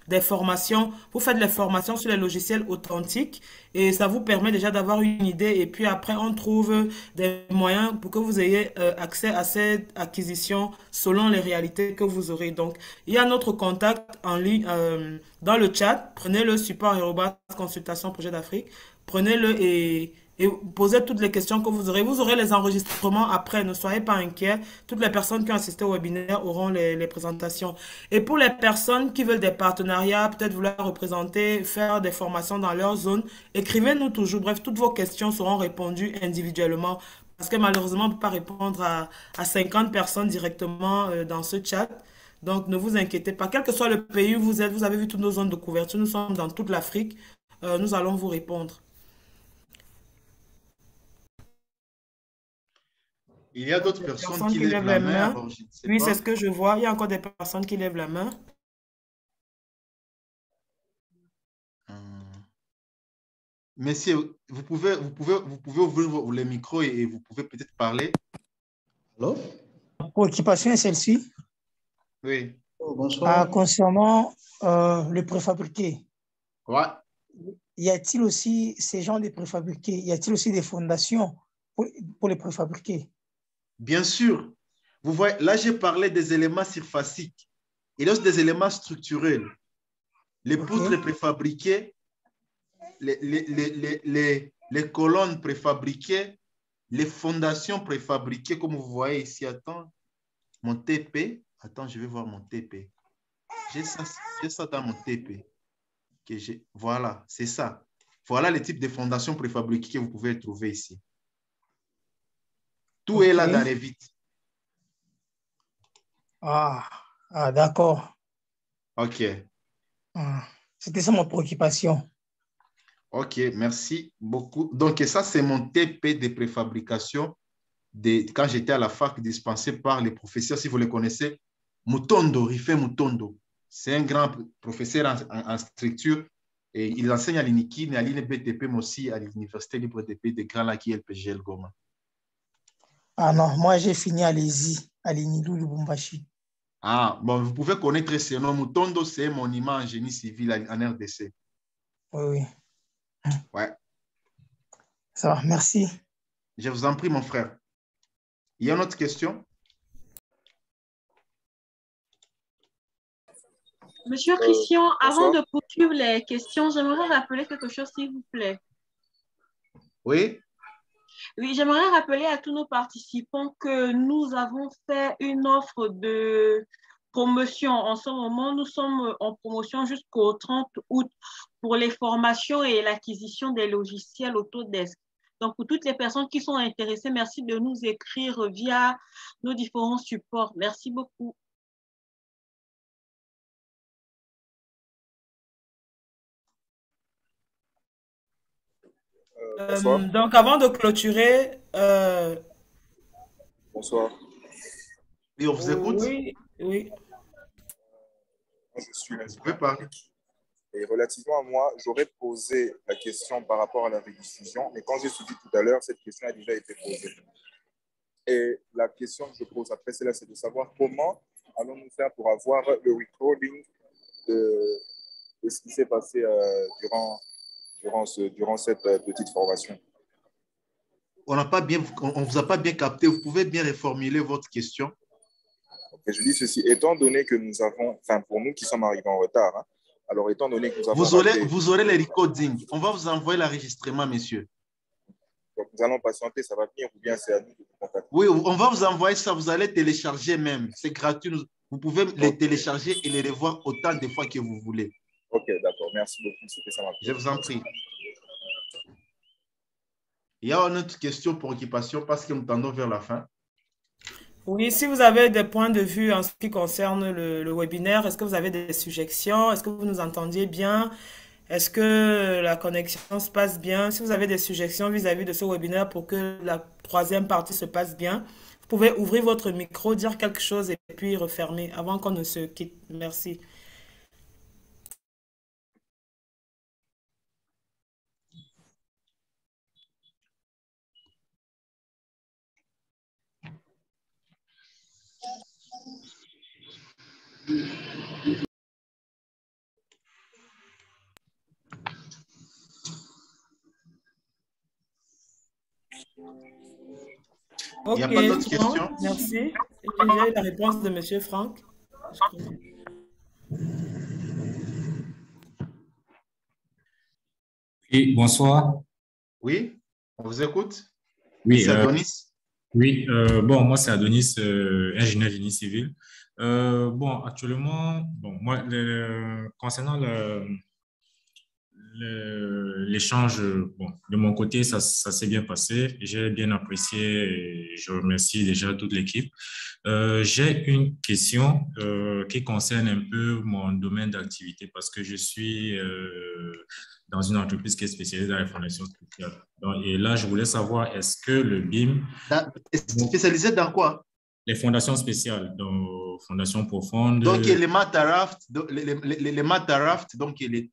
des formations, vous faites les formations sur les logiciels authentiques et ça vous permet déjà d'avoir une idée. Et puis après, on trouve des moyens pour que vous ayez accès à cette acquisition selon les réalités que vous aurez. Donc, il y a notre contact en ligne dans le chat. Prenez le support @consultation projet d'Afrique. Prenez-le et posez toutes les questions que vous aurez. Vous aurez les enregistrements après, ne soyez pas inquiets. Toutes les personnes qui ont assisté au webinaire auront les présentations. Et pour les personnes qui veulent des partenariats, peut-être vouloir représenter, faire des formations dans leur zone, écrivez-nous toujours. Bref, toutes vos questions seront répondues individuellement. Parce que malheureusement, on ne peut pas répondre à 50 personnes directement dans ce chat. Donc, ne vous inquiétez pas. Quel que soit le pays où vous êtes, vous avez vu toutes nos zones de couverture. Nous sommes dans toute l'Afrique. Nous allons vous répondre. Il y a d'autres personnes qui lèvent la main. Alors, oui, c'est ce que je vois. Il y a encore des personnes qui lèvent la main. Messieurs, vous pouvez ouvrir les micros et vous pouvez peut-être parler. Allô? La préoccupation est celle-ci. Oui. Oh, bonsoir. Concernant le préfabriqué. Ouais. Y a-t-il aussi ces gens de préfabriqués? Y a-t-il aussi des fondations pour les préfabriqués? Bien sûr. Vous voyez, là, j'ai parlé des éléments surfaciques. Il y a aussi des éléments structurels. Les poutres préfabriquées, les les colonnes préfabriquées, les fondations préfabriquées, comme vous voyez ici. Attends, mon TP. Attends, je vais voir mon TP. J'ai ça dans mon TP. Voilà, c'est ça. Voilà les types de fondations préfabriquées que vous pouvez trouver ici. Tout est là dans Revit. D'accord. OK. C'était ça ma préoccupation. OK, merci beaucoup. Donc, ça, c'est mon TP de préfabrication quand j'étais à la fac, dispensé par les professeurs, si vous le connaissez, Mutondo, Rifé Mutondo. C'est un grand professeur en structure et il enseigne à l'INIKI, à l'INBTP, mais aussi à l'Université libre de pays de Grand Lac LPGL Goma. Ah non, moi j'ai fini à l'ESI, à l'INILU Lubumbashi. Ah, bon, vous pouvez connaître ce nom. Mutondo, c'est un monument en génie civil en RDC. Oui. Ouais. Ça va, merci. Je vous en prie, mon frère. Il y a une autre question? Monsieur Christian, avant de poursuivre les questions, j'aimerais rappeler quelque chose, s'il vous plaît. Oui? Oui, j'aimerais rappeler à tous nos participants que nous avons fait une offre de promotion. En ce moment, nous sommes en promotion jusqu'au 30 août pour les formations et l'acquisition des logiciels Autodesk. Donc, pour toutes les personnes qui sont intéressées, merci de nous écrire via nos différents supports. Merci beaucoup. Donc, avant de clôturer... Bonsoir. Oui, on vous écoute. Oui, oui. Moi, je suis parler. Et relativement à moi, j'aurais posé la question par rapport à la rediffusion, mais quand j'ai suivi tout à l'heure, cette question a déjà été posée. Et la question que je pose après cela, c'est de savoir comment allons-nous faire pour avoir le recording de ce qui s'est passé durant cette petite formation. On ne vous a pas bien capté. Vous pouvez bien reformuler votre question. Okay, je dis ceci, étant donné que nous avons, enfin pour nous qui sommes arrivés en retard, hein, alors étant donné que nous avons... Vous aurez les recordings. On va vous envoyer l'enregistrement, messieurs. Donc nous allons patienter, ça va venir ou bien c'est à nous de vous contacter? Oui, on va vous envoyer ça. Vous allez télécharger même. C'est gratuit. Vous pouvez les télécharger et les revoir autant de fois que vous voulez. Ok, d'accord. Merci beaucoup. C'était ça ma question. Je vous en prie. Il y a une autre question pour occupation parce que nous tendons vers la fin. Oui, si vous avez des points de vue en ce qui concerne le webinaire, est-ce que vous avez des suggestions? Est-ce que vous nous entendiez bien? Est-ce que la connexion se passe bien? Si vous avez des suggestions vis-à-vis de ce webinaire pour que la troisième partie se passe bien, vous pouvez ouvrir votre micro, dire quelque chose et puis refermer avant qu'on ne se quitte. Merci. Il n'y a pas d'autres questions? Merci. J'ai déjà eu la réponse de M. Franck. Oui, bonsoir. Oui, on vous écoute. Oui, c'est Adonis. Oui, bon, moi c'est Adonis, ingénieur génie civil. Bon, actuellement, bon, moi, concernant l'échange, bon, de mon côté, ça s'est bien passé. J'ai bien apprécié et je remercie déjà toute l'équipe. J'ai une question qui concerne un peu mon domaine d'activité parce que je suis dans une entreprise qui est spécialisée dans les fondations spéciales. Donc, et là, je voulais savoir, est-ce que le BIM... Spécialisé dans quoi? Les fondations spéciales, donc fondations profondes. Donc, les Mataraft, les Mataraft, donc les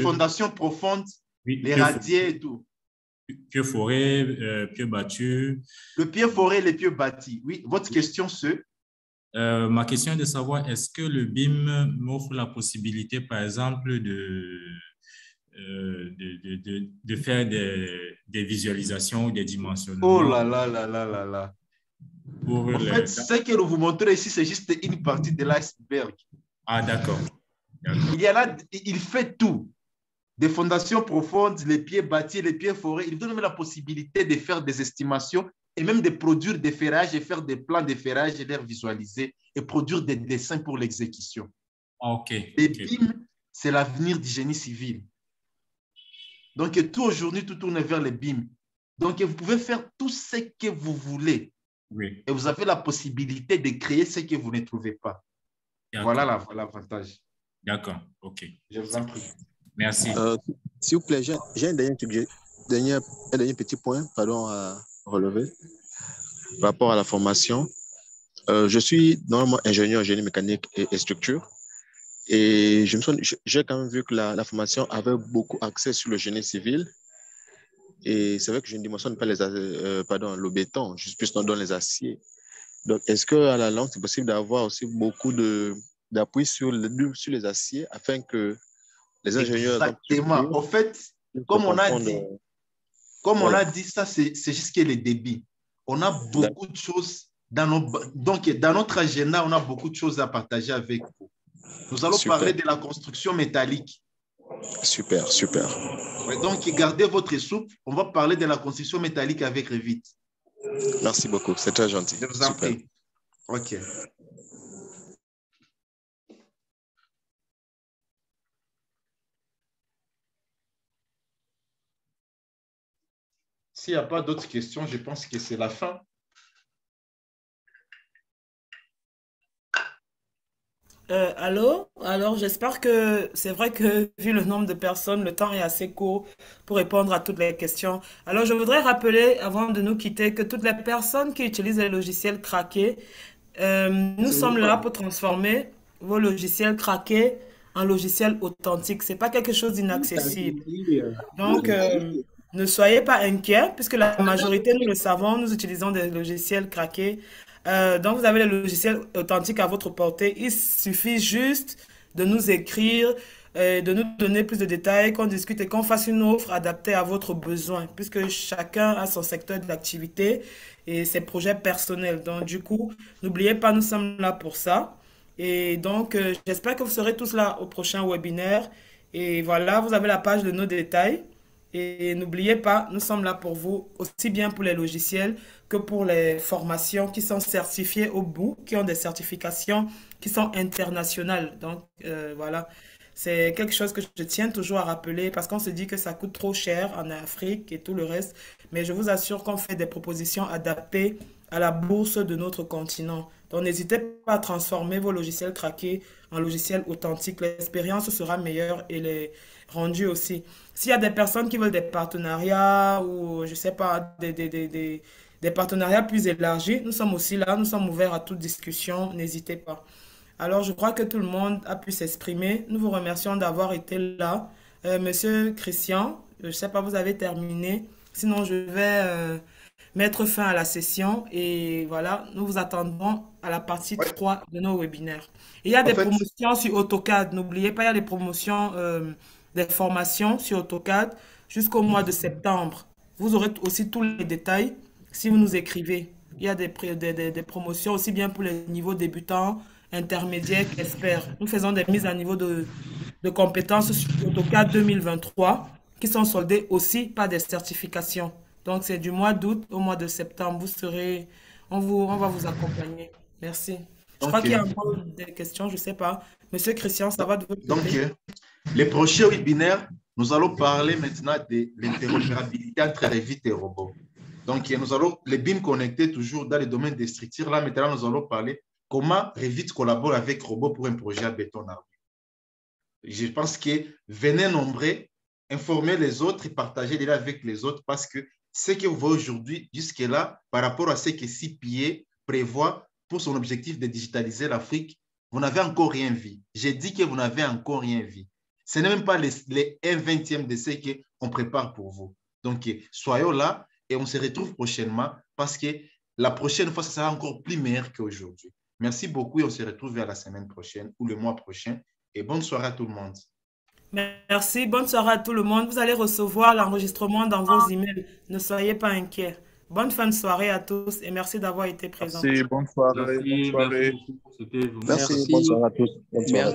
fondations profondes, oui, les radiers et tout. Pieux forêt, pieux battu. Le pieux forêt, les pieux bâtis. Oui, votre question, c'est? Ma question est de savoir, est-ce que le BIM m'offre la possibilité, par exemple, de faire des visualisations ou des dimensionnements? Oh là là là là là là. En fait, ce que nous vous montrons ici, c'est juste une partie de l'iceberg. Ah, d'accord. Il y a là, il fait tout. des fondations profondes, les pieds bâtis, les pieds forés. Il vous donne même la possibilité de faire des estimations et même de produire des ferrages et faire des plans de ferrage et les visualiser et produire des dessins pour l'exécution. OK. Les BIM, c'est l'avenir du génie civil. Donc, tout aujourd'hui, tout tourne vers les BIM. Donc, vous pouvez faire tout ce que vous voulez. Oui. Et vous avez la possibilité de créer ce que vous ne trouvez pas. Voilà l'avantage. D'accord, OK. Je vous en prie. Merci. S'il vous plaît, j'ai un dernier petit point à relever par rapport à la formation. Je suis normalement ingénieur en génie mécanique et structure. Et j'ai quand même vu que la formation avait beaucoup axé sur le génie civil. Et c'est vrai que je ne dimensionne pas le béton, je suis plus dans les aciers. Donc, est-ce qu'à la langue, c'est possible d'avoir aussi beaucoup d'appui sur les aciers afin que les ingénieurs... Exactement. En fait, comme on a dit, ça, c'est juste que les débits. On a beaucoup de choses donc, dans notre agenda, on a beaucoup de choses à partager avec vous. Nous allons parler de la construction métallique. Super. Ouais, donc, gardez votre soupe. On va parler de la construction métallique avec Revit. Merci beaucoup. C'est très gentil. Je vous en prie. OK. S'il n'y a pas d'autres questions, je pense que c'est la fin. Allô? Alors, j'espère que c'est vrai que vu le nombre de personnes, le temps est assez court pour répondre à toutes les questions. Alors, je voudrais rappeler, avant de nous quitter, que toutes les personnes qui utilisent les logiciels craqués, nous sommes là pour transformer vos logiciels craqués en logiciels authentiques. Ce n'est pas quelque chose d'inaccessible. Donc, ne soyez pas inquiets, puisque la majorité, nous le savons, nous utilisons des logiciels craqués. Donc, vous avez les logiciels authentiques à votre portée. Il suffit juste de nous écrire, de nous donner plus de détails, qu'on discute et qu'on fasse une offre adaptée à votre besoin, puisque chacun a son secteur d'activité et ses projets personnels. Donc, du coup, n'oubliez pas, nous sommes là pour ça. Et donc, j'espère que vous serez tous là au prochain webinaire. Et voilà, vous avez la page de nos détails. Et n'oubliez pas, nous sommes là pour vous, aussi bien pour les logiciels que pour les formations qui sont certifiées au bout, qui ont des certifications qui sont internationales. Donc, voilà, c'est quelque chose que je tiens toujours à rappeler parce qu'on se dit que ça coûte trop cher en Afrique et tout le reste. Mais je vous assure qu'on fait des propositions adaptées à la bourse de notre continent. Donc, n'hésitez pas à transformer vos logiciels craqués en logiciels authentiques. L'expérience sera meilleure et les rendus aussi. S'il y a des personnes qui veulent des partenariats ou, je ne sais pas, des partenariats plus élargis, nous sommes aussi là, nous sommes ouverts à toute discussion, n'hésitez pas. Alors, je crois que tout le monde a pu s'exprimer. Nous vous remercions d'avoir été là. Monsieur Christian, je ne sais pas, vous avez terminé. Sinon, je vais mettre fin à la session et voilà, nous vous attendons à la partie 3 de nos webinaires. Et il y a des promotions sur AutoCAD. N'oubliez pas, il y a des promotions, des formations sur AutoCAD jusqu'au mois de septembre. Vous aurez aussi tous les détails si vous nous écrivez. Il y a des promotions aussi bien pour les niveaux débutants, intermédiaires qu'experts. Nous faisons des mises à niveau de compétences sur AutoCAD 2023 qui sont soldées aussi par des certifications. Donc, c'est du mois d'août au mois de septembre. On va vous accompagner. Merci. Je crois qu'il y a encore des questions, je ne sais pas. Monsieur Christian, ça va de votre côté? Donc, les prochains webinaires, nous allons parler maintenant de l'interopérabilité entre Revit et robots. Donc, nous allons les BIM connectés toujours dans le domaine des structures. Là, maintenant, nous allons parler comment Revit collabore avec robots pour un projet à béton armé. Je pense que venez nombreux, informer les autres et partager déjà avec les autres parce que ce que vous voyez aujourd'hui, jusque-là, par rapport à ce que CPA prévoit pour son objectif de digitaliser l'Afrique, vous n'avez encore rien vu. J'ai dit que vous n'avez encore rien vu. Ce n'est même pas les 1/20 de ce qu'on prépare pour vous. Donc, soyons là et on se retrouve prochainement parce que la prochaine fois, ça sera encore plus meilleur qu'aujourd'hui. Merci beaucoup et on se retrouve à la semaine prochaine ou le mois prochain. Et bonne soirée à tout le monde. Merci, bonne soirée à tout le monde. Vous allez recevoir l'enregistrement dans vos emails. Ne soyez pas inquiets. Bonne fin de soirée à tous et merci d'avoir été présents. Merci, bonne soirée. Merci, bonne soirée. merci. Merci, bonne soirée à tous. Bonne soirée.